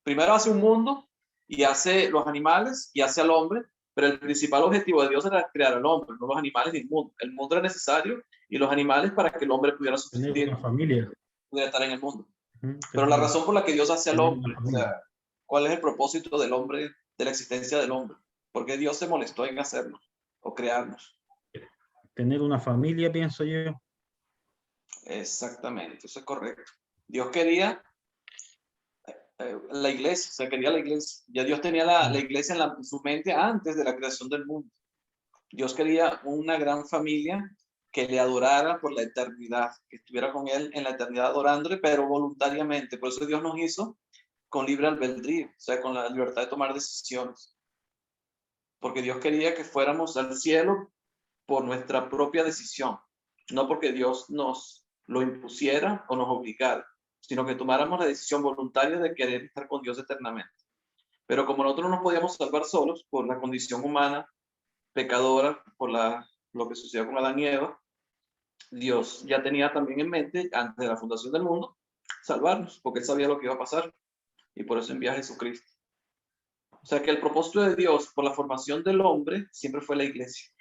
[SPEAKER 5] Primero hace un mundo y hace los animales y hace al hombre, pero el principal objetivo de Dios era crear al hombre, no los animales ni el mundo. El mundo era necesario y los animales para que el hombre pudiera subsistir,
[SPEAKER 9] tener una familia.
[SPEAKER 5] pudiera estar en el mundo. Pero la razón por la que Dios hace al hombre, o sea, ¿cuál es el propósito del hombre, de la existencia del hombre? ¿Por qué Dios se molestó en hacernos o crearnos?
[SPEAKER 9] Tener una familia, pienso yo.
[SPEAKER 5] Exactamente, eso es correcto. Dios quería la iglesia, o sea, quería la iglesia. Ya Dios tenía la iglesia en su mente antes de la creación del mundo. Dios quería una gran familia que le adorara por la eternidad, que estuviera con él en la eternidad adorándole, pero voluntariamente. Por eso Dios nos hizo con libre albedrío, o sea, con la libertad de tomar decisiones. Porque Dios quería que fuéramos al cielo por nuestra propia decisión, no porque Dios nos lo impusiera o nos obligara, sino que tomáramos la decisión voluntaria de querer estar con Dios eternamente. Pero como nosotros no nos podíamos salvar solos por la condición humana pecadora, por lo que sucedió con Adán y Eva, Dios ya tenía también en mente, antes de la fundación del mundo, salvarnos, porque Él sabía lo que iba a pasar, y por eso envía a Jesucristo. O sea que el propósito de Dios por la formación del hombre siempre fue la iglesia.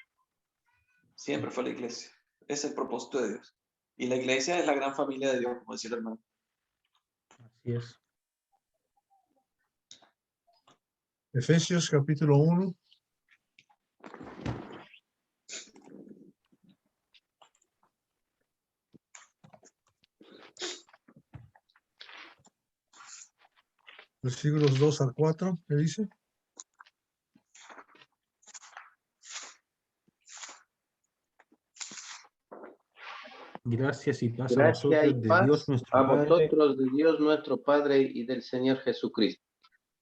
[SPEAKER 5] Siempre fue la iglesia. Es el propósito de Dios. Y la iglesia es la gran familia de Dios, como decía el hermano.
[SPEAKER 9] Así es.
[SPEAKER 3] Efesios capítulo 1. Versículos 2 al 4, ¿qué dice?
[SPEAKER 9] Gracias y paz a
[SPEAKER 7] Gracia y
[SPEAKER 9] vosotros, de
[SPEAKER 7] paz
[SPEAKER 9] Dios nuestro
[SPEAKER 7] a
[SPEAKER 9] Padre,
[SPEAKER 7] vosotros, de Dios nuestro Padre y del Señor Jesucristo.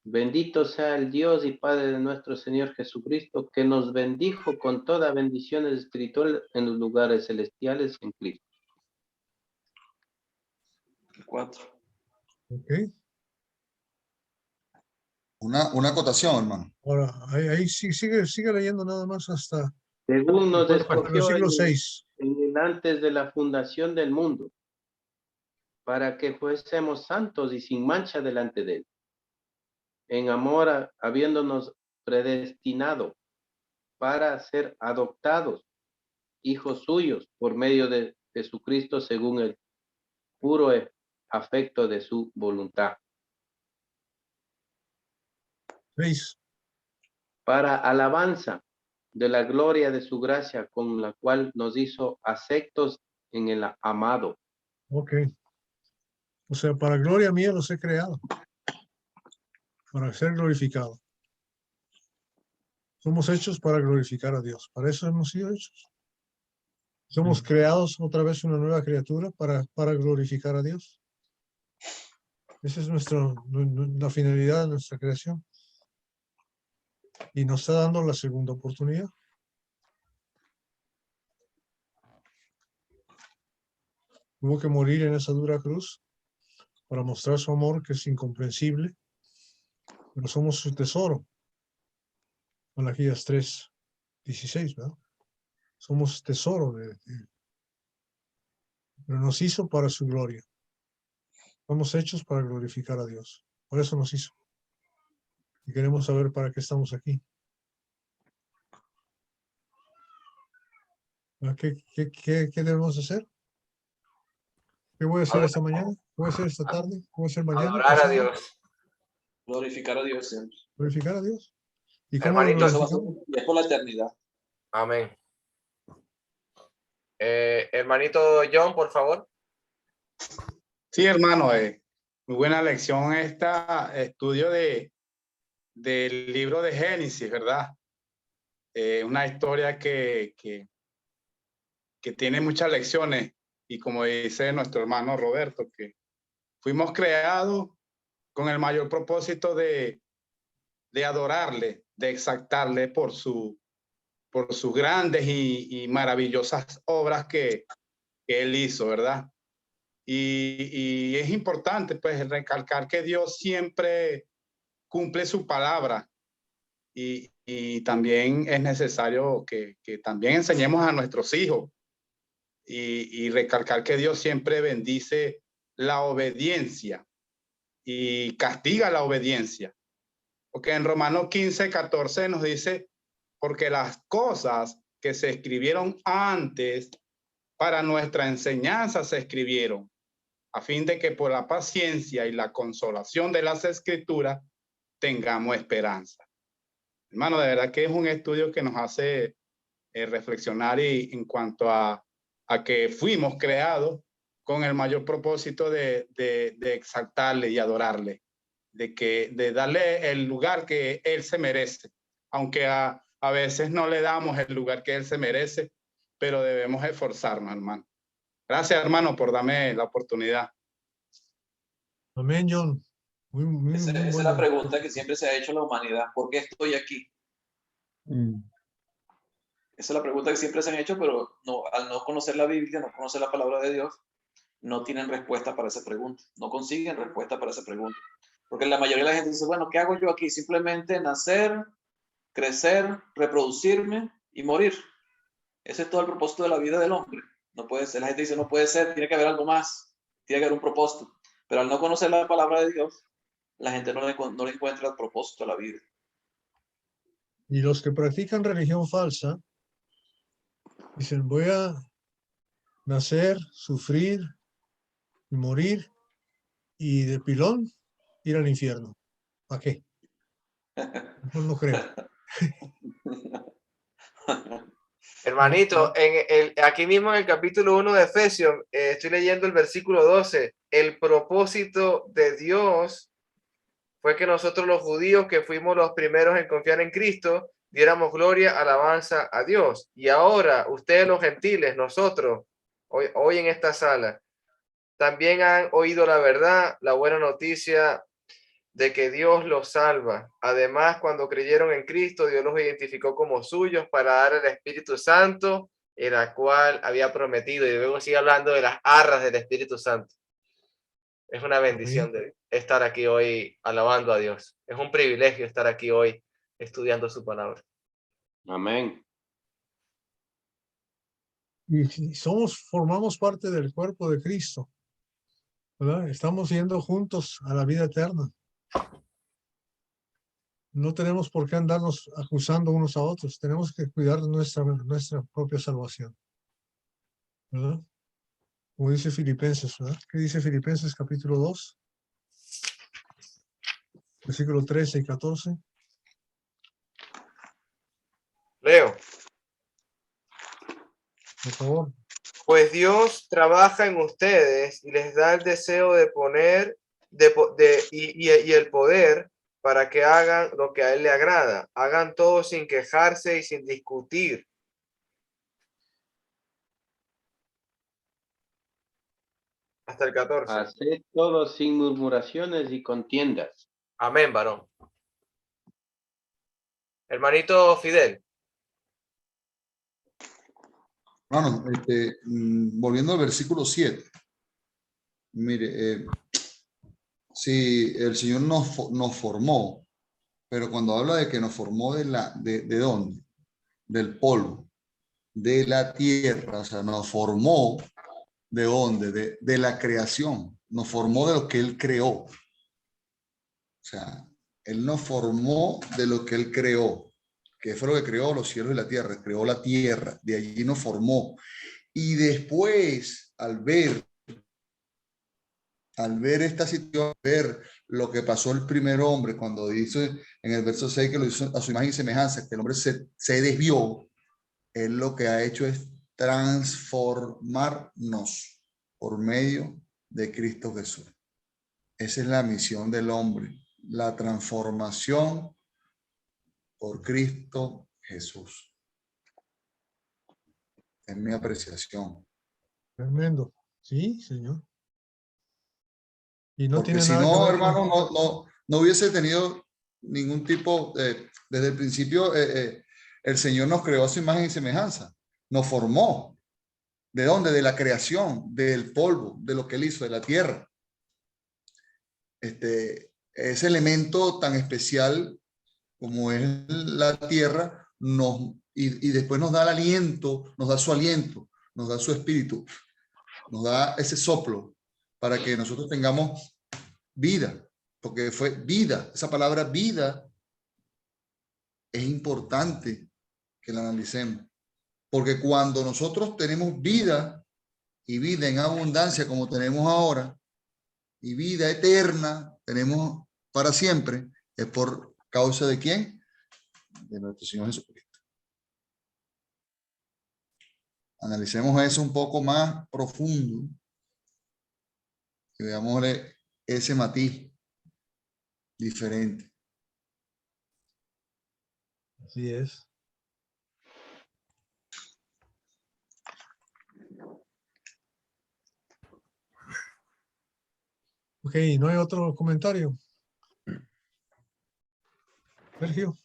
[SPEAKER 7] Bendito sea el Dios y Padre de nuestro Señor Jesucristo, que nos bendijo con toda bendición espiritual en los lugares celestiales en Cristo.
[SPEAKER 5] 4.
[SPEAKER 3] Ok.
[SPEAKER 6] Una acotación, hermano.
[SPEAKER 3] Ahora, ahí sí, sigue leyendo nada más hasta
[SPEAKER 7] Según nos
[SPEAKER 3] el
[SPEAKER 7] escogió
[SPEAKER 3] versículo 6.
[SPEAKER 7] en el antes de la fundación del mundo, para que fuésemos santos y sin mancha delante de él. En amor, habiéndonos predestinado para ser adoptados hijos suyos por medio de Jesucristo según el puro afecto de su voluntad,
[SPEAKER 3] 6.
[SPEAKER 7] para alabanza de la gloria de su gracia, con la cual nos hizo aceptos en el amado.
[SPEAKER 3] Ok. O sea, para gloria mía los he creado. Para ser glorificado. Somos hechos para glorificar a Dios. Para eso hemos sido hechos. Somos creados otra vez una nueva criatura para glorificar a Dios. Esa es la finalidad de nuestra creación. Y nos está dando la segunda oportunidad. Tuvo que morir en esa dura cruz para mostrar su amor, que es incomprensible, pero somos su tesoro. Malaquías 3:16, ¿verdad? Somos tesoro pero nos hizo para su gloria. Somos hechos para glorificar a Dios. Por eso nos hizo. Y queremos saber para qué estamos aquí. ¿Qué debemos hacer? ¿Qué voy a hacer esta mañana? ¿Qué voy a hacer esta tarde? ¿Qué voy a hacer mañana?
[SPEAKER 2] Adorar a
[SPEAKER 3] pasado?
[SPEAKER 2] Dios.
[SPEAKER 5] Glorificar a Dios siempre.
[SPEAKER 3] Glorificar a Dios. ¿Y cómo lo
[SPEAKER 2] Hermanito,
[SPEAKER 5] Eso va a ser-
[SPEAKER 3] glorificamos?
[SPEAKER 5] y es por la eternidad.
[SPEAKER 2] Amén. Hermanito John, por favor.
[SPEAKER 10] Sí, hermano, muy buena lección estudio del libro de Génesis, ¿verdad? Una historia que tiene muchas lecciones y como dice nuestro hermano Roberto, que fuimos creados con el mayor propósito de adorarle, de exaltarle por sus grandes y maravillosas obras que él hizo, ¿verdad? Y es importante pues recalcar que Dios siempre cumple su palabra y también es necesario que también enseñemos a nuestros hijos y recalcar que Dios siempre bendice la obediencia y castiga la obediencia. Porque en Romanos 15:14 nos dice, porque las cosas que se escribieron antes para nuestra enseñanza se escribieron, a fin de que por la paciencia y la consolación de las escrituras tengamos esperanza. Hermano, de verdad que es un estudio que nos hace reflexionar y en cuanto a que fuimos creados con el mayor propósito de exaltarle y adorarle, de darle el lugar que él se merece, aunque a veces no le damos el lugar que él se merece, pero debemos esforzarnos, hermano. Gracias, hermano, por darme la oportunidad.
[SPEAKER 3] Amén, John.
[SPEAKER 5] Esa es la pregunta que siempre se ha hecho la humanidad. ¿Por qué estoy aquí? Esa es la pregunta que siempre se han hecho, pero no, al no conocer la Biblia, no conocer la palabra de Dios, no tienen respuesta para esa pregunta. No consiguen respuesta para esa pregunta. Porque la mayoría de la gente dice, bueno, ¿qué hago yo aquí? Simplemente nacer, crecer, reproducirme y morir. Ese es todo el propósito de la vida del hombre. No puede ser. La gente dice, no puede ser, tiene que haber algo más, tiene que haber un propósito. Pero al no conocer la palabra de Dios, la gente no le encuentra el propósito a la vida.
[SPEAKER 3] Y los que practican religión falsa dicen, voy a nacer, sufrir y morir y de pilón ir al infierno. ¿Para qué? Mejor no creo.
[SPEAKER 2] Hermanito, aquí mismo en el capítulo 1 de Efesios, estoy leyendo el versículo 12. El propósito de Dios fue que nosotros los judíos, que fuimos los primeros en confiar en Cristo, diéramos gloria, alabanza a Dios. Y ahora, ustedes los gentiles, nosotros, hoy en esta sala, también han oído la verdad, la buena noticia de que Dios los salva. Además, cuando creyeron en Cristo, Dios los identificó como suyos para dar el Espíritu Santo, el cual había prometido. Y luego sigue hablando de las arras del Espíritu Santo. Es una bendición de estar aquí hoy alabando a Dios. Es un privilegio estar aquí hoy estudiando su palabra.
[SPEAKER 7] Amén.
[SPEAKER 3] Y formamos parte del cuerpo de Cristo, ¿verdad? Estamos yendo juntos a la vida eterna. No tenemos por qué andarnos acusando unos a otros. Tenemos que cuidar de nuestra propia salvación, ¿verdad? Como dice Filipenses, ¿verdad? ¿Qué dice Filipenses capítulo 2? Versículo 13 y 14.
[SPEAKER 2] Leo.
[SPEAKER 3] Por favor.
[SPEAKER 2] Pues Dios trabaja en ustedes y les da el deseo de poner y el poder para que hagan lo que a Él le agrada. Hagan todo sin quejarse y sin discutir. Hasta el 14.
[SPEAKER 7] Haced todo sin murmuraciones y contiendas.
[SPEAKER 2] Amén, varón. Hermanito Fidel.
[SPEAKER 6] Bueno, volviendo al versículo 7. Mire, si el Señor nos formó, pero cuando habla de que nos formó ¿de dónde? Del polvo, de la tierra, o sea, nos formó ¿de dónde? De la creación, nos formó de lo que Él creó. O sea, Él nos formó de lo que Él creó, que fue lo que creó los cielos y la tierra, creó la tierra, de allí nos formó. Y después, al ver esta situación, ver lo que pasó el primer hombre cuando dice en el verso 6 que lo hizo a su imagen y semejanza, que el hombre se desvió, Él lo que ha hecho es transformarnos por medio de Cristo Jesús. Esa es la misión del hombre, la transformación por Cristo Jesús. Es mi apreciación.
[SPEAKER 3] Tremendo. Sí, Señor. Y no
[SPEAKER 6] Porque
[SPEAKER 3] tiene
[SPEAKER 6] si
[SPEAKER 3] nada que
[SPEAKER 6] no,
[SPEAKER 3] ver
[SPEAKER 6] hermano, no hubiese tenido ningún tipo desde el principio, el Señor nos creó a su imagen y semejanza, nos formó. ¿De dónde? De la creación, del polvo, de lo que Él hizo, de la tierra. Ese elemento tan especial como es la tierra, y después nos da el aliento, nos da su aliento, nos da su espíritu, nos da ese soplo para que nosotros tengamos vida, porque fue vida. Esa palabra vida es importante que la analicemos, porque cuando nosotros tenemos vida y vida en abundancia como tenemos ahora, y vida eterna tenemos para siempre, es por causa de ¿quién? De nuestro Señor Jesucristo. Analicemos eso un poco más profundo y veámosle ese matiz diferente.
[SPEAKER 3] Así es. Ok, ¿no hay otro comentario? Sergio.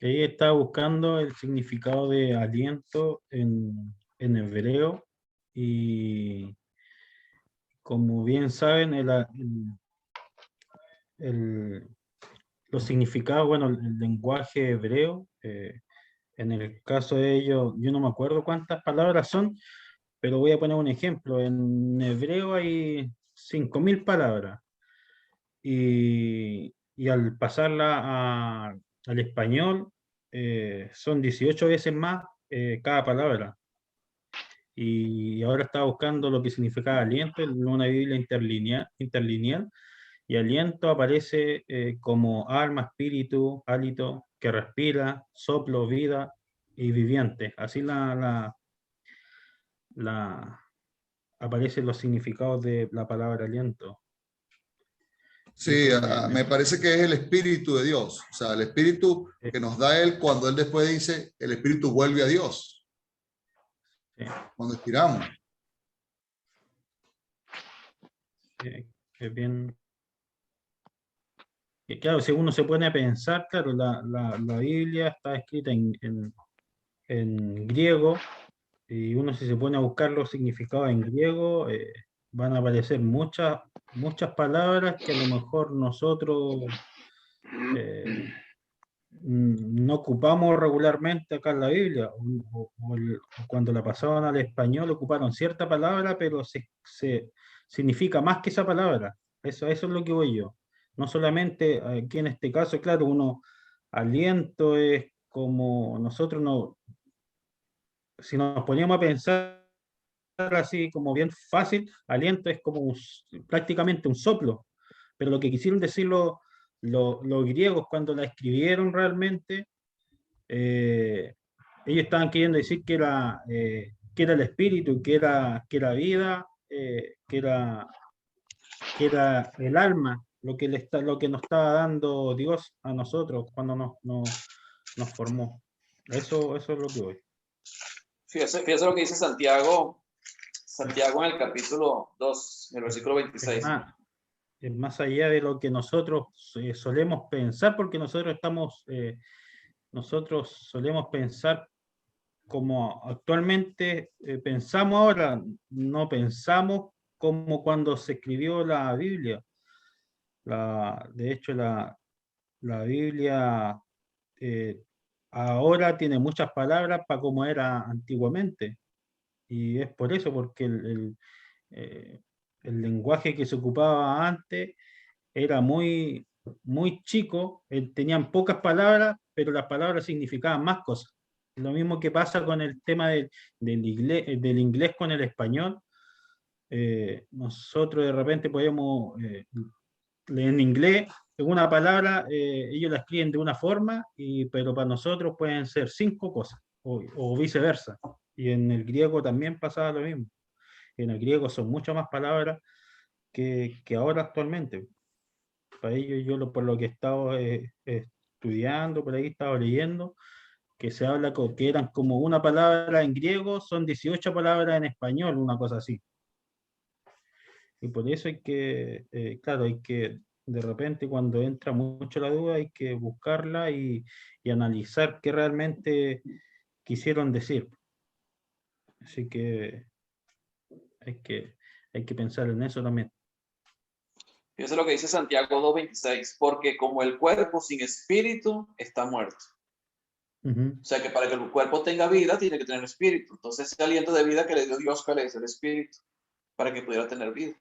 [SPEAKER 9] Ella está buscando el significado de aliento en hebreo y como bien saben los significados, bueno, el lenguaje hebreo, en el caso de ellos, yo no me acuerdo cuántas palabras son, pero voy a poner un ejemplo. En hebreo hay 5.000 palabras y al pasarla al español son 18 veces más cada palabra. Y ahora estaba buscando lo que significaba aliento en una Biblia interlineal, y aliento aparece como alma, espíritu, hálito, que respira, soplo, vida y viviente. Así aparecen los significados de la palabra aliento.
[SPEAKER 6] Sí, me parece que es el Espíritu de Dios, o sea, el Espíritu que nos da Él cuando Él después dice, el Espíritu vuelve a Dios.
[SPEAKER 9] Sí.
[SPEAKER 6] Cuando expiramos.
[SPEAKER 9] Es bien. Y claro, si uno se pone a pensar, claro, la Biblia está escrita en griego, y uno si se pone a buscar los significados en griego, van a aparecer muchas palabras que a lo mejor nosotros no ocupamos regularmente acá en la Biblia, o cuando la pasaban al español ocuparon cierta palabra, pero se significa más que esa palabra. Eso es lo que voy yo. No solamente aquí en este caso, claro, aliento es como nosotros no, si nos poníamos a pensar así como bien fácil, aliento es como prácticamente un soplo, pero lo que quisieron decir los griegos cuando la escribieron realmente, ellos estaban queriendo decir que era el espíritu, que era vida, que era el alma, lo que nos estaba dando Dios a nosotros cuando nos formó. Eso es lo que voy.
[SPEAKER 5] Fíjese lo que dice Santiago en el capítulo 2, en el versículo 26.
[SPEAKER 9] Es más allá de lo que nosotros solemos pensar, porque nosotros solemos pensar como actualmente pensamos ahora, no pensamos como cuando se escribió la Biblia. De hecho, la Biblia ahora tiene muchas palabras para como era antiguamente. Y es por eso, porque el lenguaje que se ocupaba antes era muy chico, tenían pocas palabras, pero las palabras significaban más cosas. Lo mismo que pasa con el tema del inglés con el español. Nosotros de repente podemos leer en inglés una palabra, ellos la escriben de una forma, pero para nosotros pueden ser 5 cosas, o viceversa. Y en el griego también pasaba lo mismo. En el griego son muchas más palabras que ahora actualmente. Para ellos, por lo que he estado estudiando, por ahí he estado leyendo, que se habla que eran como una palabra en griego, son 18 palabras en español, una cosa así. Y por eso hay que, claro, hay que, de repente cuando entra mucho la duda, hay que buscarla y analizar qué realmente quisieron decir. Así que hay que pensar en eso también.
[SPEAKER 5] Fíjese lo que dice Santiago 2:26, porque como el cuerpo sin espíritu está muerto. O sea que para que el cuerpo tenga vida tiene que tener espíritu. Entonces ese aliento de vida que le dio Dios, ¿cuál es? El espíritu, para que pudiera tener vida.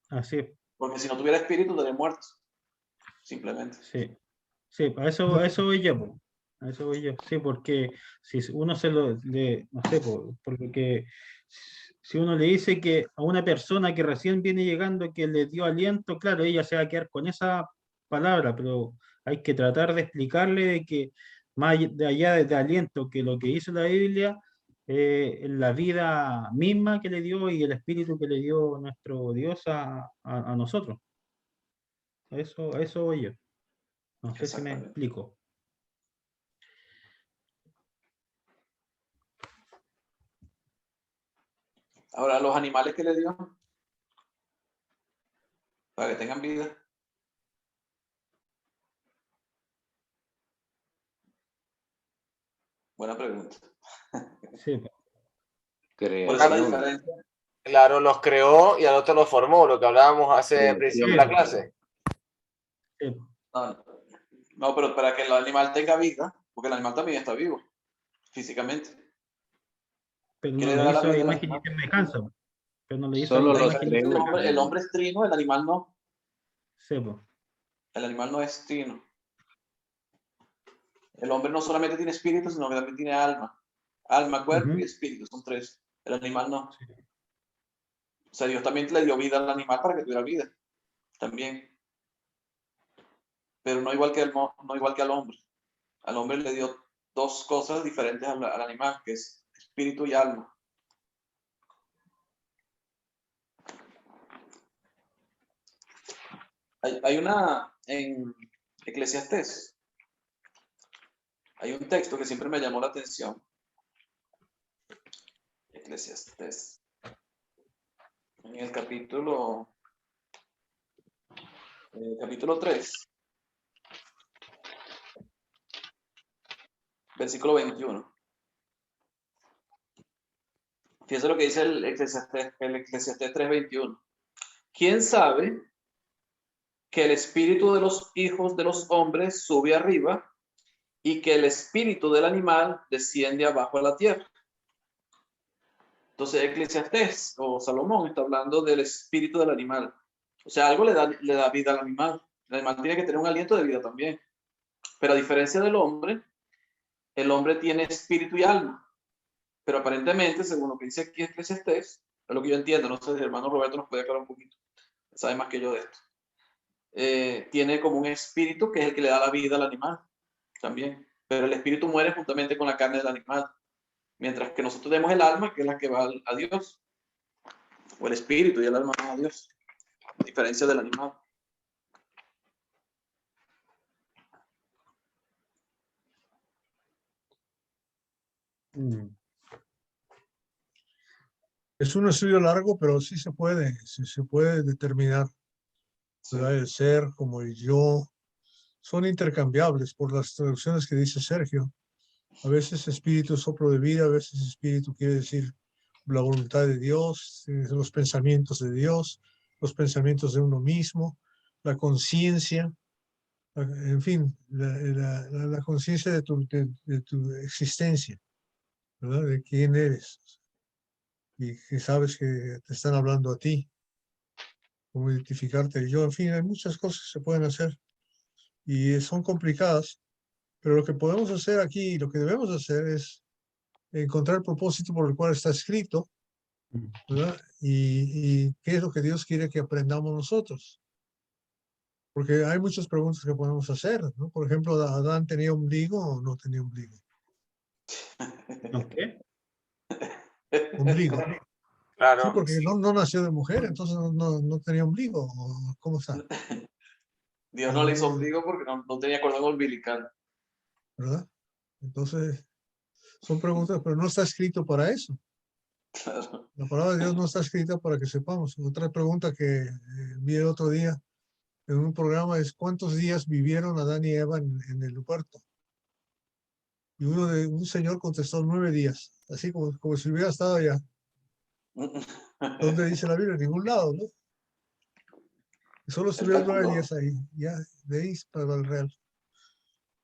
[SPEAKER 9] Así es.
[SPEAKER 5] Porque si no tuviera espíritu, estaría muerto. Simplemente.
[SPEAKER 9] Sí, a eso voy yo. Po. A eso voy yo. Sí, porque si uno no sé, porque si uno le dice que a una persona que recién viene llegando que le dio aliento, claro, ella se va a quedar con esa palabra, pero hay que tratar de explicarle de que más allá de aliento, que lo que hizo la Biblia, la vida misma que le dio y el espíritu que le dio nuestro Dios a nosotros. A eso voy yo. No sé si me explico.
[SPEAKER 5] Ahora, los animales que le dio, para que tengan vida. Buena pregunta.
[SPEAKER 9] Sí.
[SPEAKER 5] Por eso la diferencia.
[SPEAKER 2] Claro, los creó y al otro los formó, lo que hablábamos hace principio de la clase.
[SPEAKER 9] Sí.
[SPEAKER 5] No, pero para que el animal tenga vida, porque el animal también está vivo, físicamente.
[SPEAKER 9] Pero no le hizo imagen y semejanza. Pero no le hizo
[SPEAKER 7] Solo los
[SPEAKER 9] imagen y
[SPEAKER 7] creó.
[SPEAKER 9] semejanza.
[SPEAKER 5] El hombre es trino, el animal no.
[SPEAKER 9] Sí, pues.
[SPEAKER 5] El animal no es trino. El hombre no solamente tiene espíritu, sino que también tiene alma. Alma, cuerpo y espíritu, son 3. El animal no.
[SPEAKER 9] Sí.
[SPEAKER 5] O sea, Dios también le dio vida al animal para que tuviera vida. También. Pero no igual que al hombre. Al hombre le dio 2 cosas diferentes al animal, que es espíritu y alma. Hay una en Eclesiastés. Hay un texto que siempre me llamó la atención. Eclesiastés. En el capítulo 3, versículo 21. Fíjense lo que dice el Eclesiastés 3:21. ¿Quién sabe que el espíritu de los hijos de los hombres sube arriba y que el espíritu del animal desciende abajo a la tierra? Entonces Eclesiastés o Salomón está hablando del espíritu del animal. O sea, algo le da vida al animal. El animal tiene que tener un aliento de vida también. Pero a diferencia del hombre, el hombre tiene espíritu y alma. Pero aparentemente, según lo que dice aquí Eclesiastés, es lo que yo entiendo, no sé si el hermano Roberto nos puede aclarar un poquito, sabe más que yo de esto. Tiene como un espíritu que es el que le da la vida al animal también. Pero el espíritu muere juntamente con la carne del animal. Mientras que nosotros tenemos el alma, que es la que va a Dios. O el espíritu y el alma van a Dios. A diferencia del animal.
[SPEAKER 3] Es un estudio largo, pero sí se puede determinar. ¿Verdad? El ser como el yo son intercambiables por las traducciones que dice Sergio. A veces espíritu es soplo de vida, a veces espíritu quiere decir la voluntad de Dios, los pensamientos de Dios, los pensamientos de uno mismo, la conciencia, en fin, la conciencia de tu existencia, ¿verdad? De quién eres y que sabes que te están hablando a ti, cómo identificarte yo, en fin, hay muchas cosas que se pueden hacer y son complicadas, pero lo que podemos hacer aquí, lo que debemos hacer es encontrar el propósito por el cual está escrito, ¿verdad? Y qué es lo que Dios quiere que aprendamos nosotros. Porque hay muchas preguntas que podemos hacer, ¿no? Por ejemplo, ¿Adán tenía ombligo o no tenía ombligo?
[SPEAKER 9] ¿Qué?
[SPEAKER 3] Ombligo.
[SPEAKER 2] Claro.
[SPEAKER 3] Sí, porque no nació de mujer, entonces no tenía ombligo. ¿Cómo está?
[SPEAKER 5] Dios no le hizo ombligo porque no tenía cordón umbilical.
[SPEAKER 3] ¿Verdad? Entonces, son preguntas, pero no está escrito para eso.
[SPEAKER 5] Claro.
[SPEAKER 3] La palabra de Dios no está escrita para que sepamos. Otra pregunta que vi el otro día en un programa es ¿cuántos días vivieron Adán y Eva en el huerto? Y un señor contestó 9 días, así como si hubiera estado allá. ¿Dónde dice la Biblia? En ningún lado, ¿no? Y solo estuvieron 9 días ahí, ya de ahí para el real.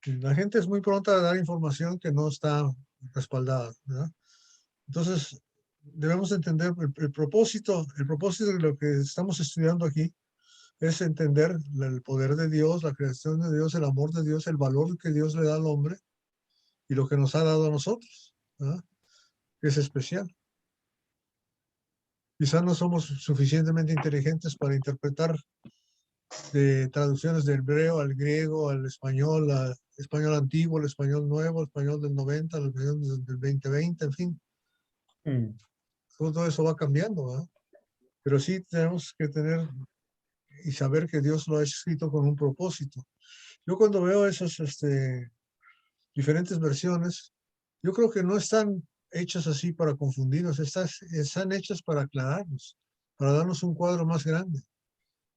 [SPEAKER 3] Y la gente es muy pronta a dar información que no está respaldada, ¿verdad? Entonces, debemos entender el propósito de lo que estamos estudiando aquí es entender el poder de Dios, la creación de Dios, el amor de Dios, el valor que Dios le da al hombre y lo que nos ha dado a nosotros, ¿verdad? Que es especial. Quizás no somos suficientemente inteligentes para interpretar de traducciones del hebreo al griego, al español antiguo, al español nuevo, al español del 90, al español del 2020, en fin. Todo eso va cambiando, ¿verdad? Pero sí tenemos que tener y saber que Dios lo ha escrito con un propósito. Yo cuando veo esas diferentes versiones, yo creo que no están hechas así para confundirnos, están hechas para aclararnos, para darnos un cuadro más grande,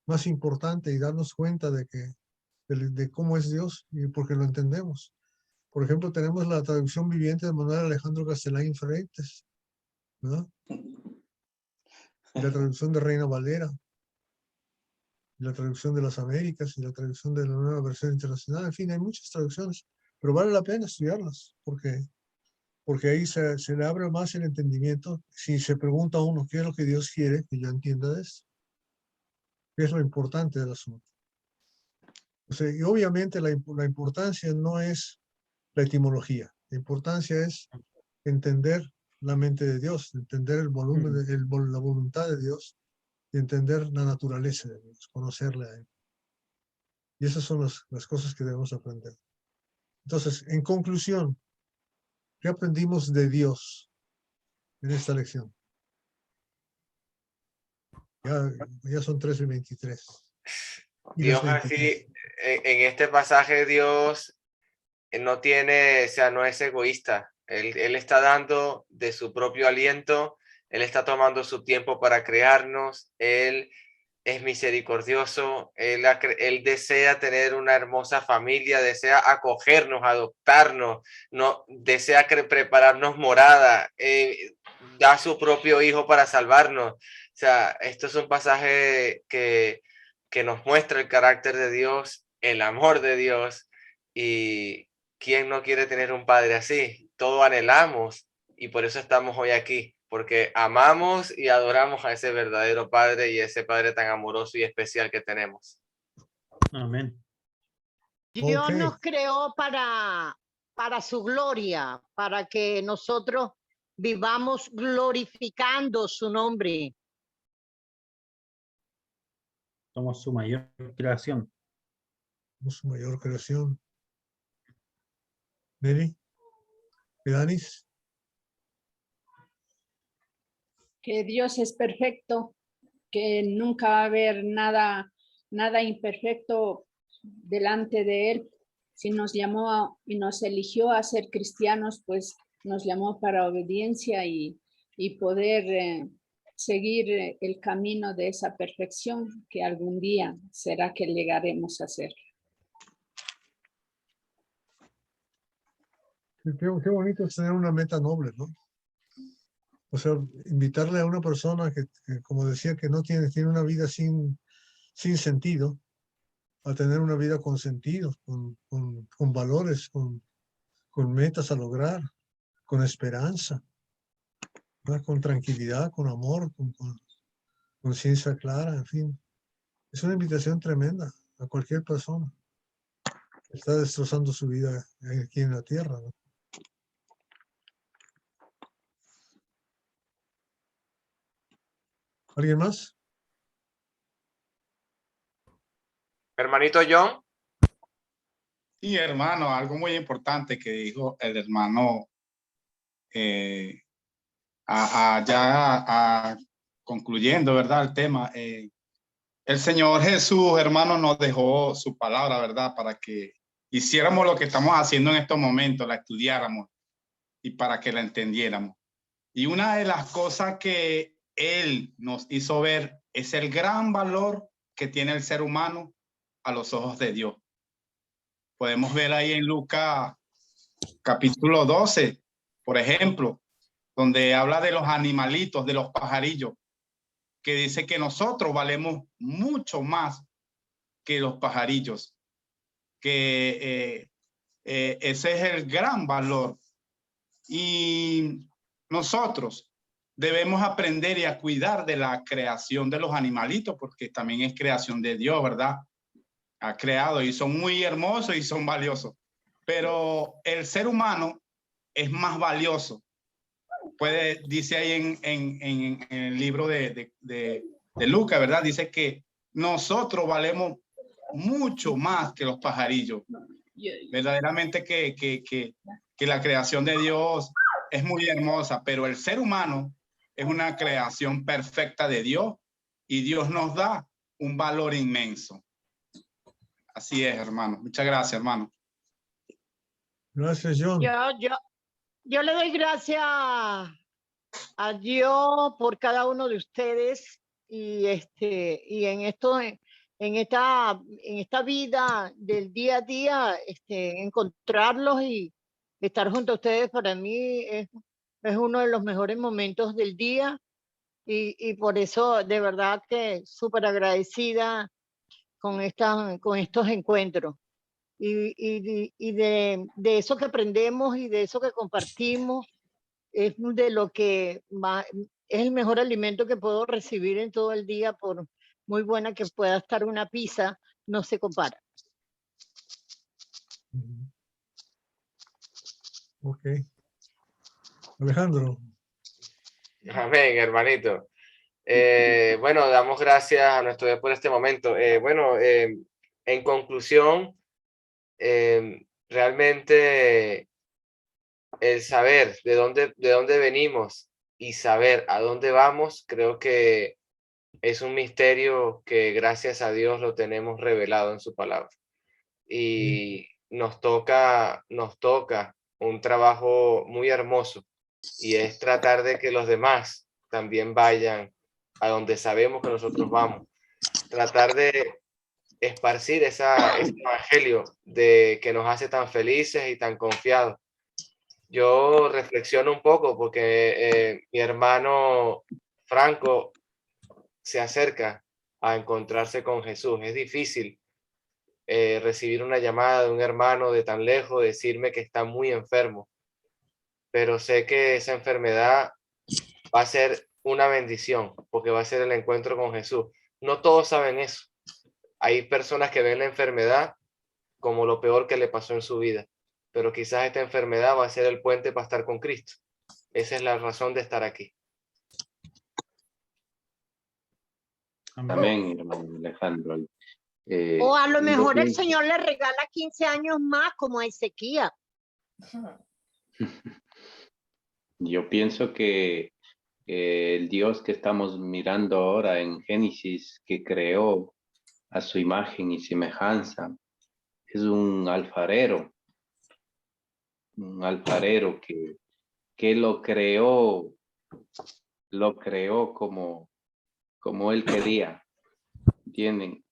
[SPEAKER 3] más importante y darnos cuenta de cómo es Dios y porque lo entendemos. Por ejemplo, tenemos la traducción viviente de Manuel Alejandro Castellán Freites, ¿verdad? Y la traducción de Reina Valera, y la traducción de las Américas, y la traducción de la nueva versión internacional. En fin, hay muchas traducciones, pero vale la pena estudiarlas, porque ahí se le abre más el entendimiento. Si se pregunta a uno qué es lo que Dios quiere que yo entienda de esto, qué es lo importante del asunto. O sea, y obviamente la importancia no es la etimología, la importancia es entender la mente de Dios, entender el volumen, la voluntad de Dios, y entender la naturaleza de Dios, conocerle a Él. Y esas son las cosas que debemos aprender. Entonces, en conclusión, ¿qué aprendimos de Dios en esta lección? Ya son 13:23.
[SPEAKER 2] Dios aquí, en este pasaje, Dios no tiene, o sea, no es egoísta. Él está dando de su propio aliento, Él está tomando su tiempo para crearnos, Él es misericordioso, Él desea tener una hermosa familia, desea acogernos, adoptarnos, no, desea prepararnos morada, da su propio hijo para salvarnos. O sea, esto es un pasaje que nos muestra el carácter de Dios, el amor de Dios, y ¿quién no quiere tener un padre así? Todo anhelamos y por eso estamos hoy aquí, porque amamos y adoramos a ese verdadero Padre y ese Padre tan amoroso y especial que tenemos.
[SPEAKER 9] Amén.
[SPEAKER 1] Dios
[SPEAKER 3] Ok.
[SPEAKER 1] nos creó para su gloria, para que nosotros vivamos glorificando su nombre.
[SPEAKER 9] Somos su mayor creación.
[SPEAKER 3] Somos su mayor creación. Mary, Danis.
[SPEAKER 4] Que Dios es perfecto, que nunca va a haber nada imperfecto delante de Él. Si nos llamó y nos eligió a ser cristianos, pues nos llamó para obediencia y poder seguir el camino de esa perfección que algún día será que llegaremos a ser.
[SPEAKER 3] Qué bonito es tener una meta noble, ¿no? O sea, invitarle a una persona que como decía, que no tiene una vida sin sentido, a tener una vida con sentido, con valores, con metas a lograr, con esperanza, ¿verdad? Con tranquilidad, con amor, con conciencia clara, en fin. Es una invitación tremenda a cualquier persona que está destrozando su vida aquí en la tierra, ¿no? ¿Alguien más?
[SPEAKER 2] Hermanito John.
[SPEAKER 10] Sí, hermano, algo muy importante que dijo el hermano concluyendo, ¿verdad? El tema. El Señor Jesús, hermano, nos dejó su palabra, ¿verdad? Para que hiciéramos lo que estamos haciendo en estos momentos, la estudiáramos y para que la entendiéramos. Y una de las cosas que Él nos hizo ver es el gran valor que tiene el ser humano a los ojos de Dios. Podemos ver ahí en Lucas capítulo 12, por ejemplo, donde habla de los animalitos, de los pajarillos, que dice que nosotros valemos mucho más que los pajarillos, que ese es el gran valor. Y nosotros debemos aprender y a cuidar de la creación de los animalitos, porque también es creación de Dios, ¿verdad? Ha creado y son muy hermosos y son valiosos. Pero el ser humano es más valioso. Dice ahí en el libro de Lucas, ¿verdad? Dice que nosotros valemos mucho más que los pajarillos. Verdaderamente que la creación de Dios es muy hermosa, pero el ser humano es una creación perfecta de Dios y Dios nos da un valor inmenso. Así es, hermano. Muchas gracias, hermano.
[SPEAKER 3] Gracias, John.
[SPEAKER 1] Yo le doy gracias a Dios por cada uno de ustedes y en esto, en esta vida del día a día, encontrarlos y estar junto a ustedes para mí es uno de los mejores momentos del día y por eso de verdad que súper agradecida con estos encuentros. Y de eso que aprendemos y de eso que compartimos es de lo que más, es el mejor alimento que puedo recibir en todo el día, por muy buena que pueda estar una pizza, no se compara.
[SPEAKER 3] Ok. Alejandro.
[SPEAKER 2] Amén, hermanito. Bueno, damos gracias a nuestro Dios por este momento. En conclusión, realmente el saber de dónde venimos y saber a dónde vamos, creo que es un misterio que gracias a Dios lo tenemos revelado en su palabra. Y nos toca un trabajo muy hermoso, y es tratar de que los demás también vayan a donde sabemos que nosotros vamos. Tratar de esparcir ese evangelio de que nos hace tan felices y tan confiados. Yo reflexiono un poco porque mi hermano Franco se acerca a encontrarse con Jesús. Es difícil recibir una llamada de un hermano de tan lejos, decirme que está muy enfermo, pero sé que esa enfermedad va a ser una bendición, porque va a ser el encuentro con Jesús. No todos saben eso. Hay personas que ven la enfermedad como lo peor que le pasó en su vida, pero quizás esta enfermedad va a ser el puente para estar con Cristo. Esa es la razón de estar aquí.
[SPEAKER 7] Amén, hermano Alejandro.
[SPEAKER 1] O a lo
[SPEAKER 7] yo
[SPEAKER 1] mejor el
[SPEAKER 7] pienso-
[SPEAKER 1] Señor le regala 15 años más como a Ezequiel.
[SPEAKER 7] Yo pienso que el Dios que estamos mirando ahora en Génesis, que creó a su imagen y semejanza, es un alfarero que lo creó como él quería, ¿entienden?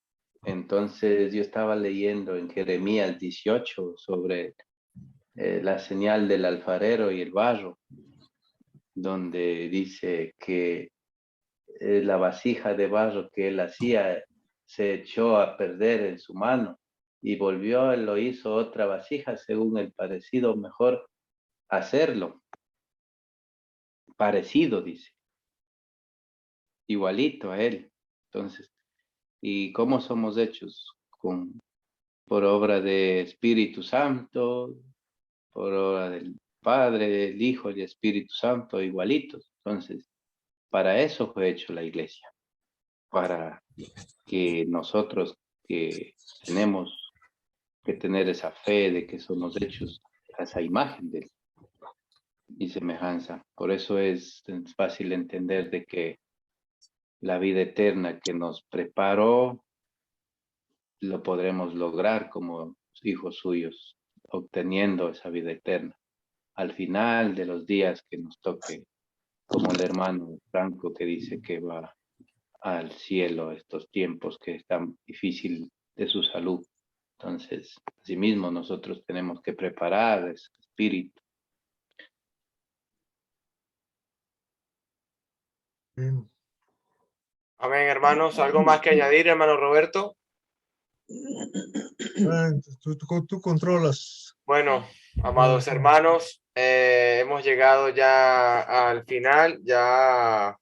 [SPEAKER 7] Entonces yo estaba leyendo en Jeremías 18 sobre la señal del alfarero y el barro, donde dice que la vasija de barro que él hacía se echó a perder en su mano y volvió, él lo hizo otra vasija según el parecido mejor hacerlo. Parecido, dice. Igualito a él. Entonces, ¿y cómo somos hechos? Por obra de Espíritu Santo, por obra del Padre, del Hijo y del Espíritu Santo, igualitos. Entonces, para eso fue hecho la iglesia, para que nosotros que tenemos que tener esa fe de que somos hechos a esa imagen de él y semejanza. Por eso es fácil entender de que la vida eterna que nos preparó lo podremos lograr como hijos suyos, obteniendo esa vida eterna al final de los días que nos toque, como el hermano Franco que dice que va al cielo estos tiempos que están difícil de su salud. Entonces, asimismo, nosotros tenemos que preparar ese espíritu.
[SPEAKER 3] Bien.
[SPEAKER 2] Amén, hermanos. ¿Algo más que añadir, hermano Roberto?
[SPEAKER 3] Tú controlas.
[SPEAKER 2] Bueno, amados hermanos, hemos llegado ya al final. Ya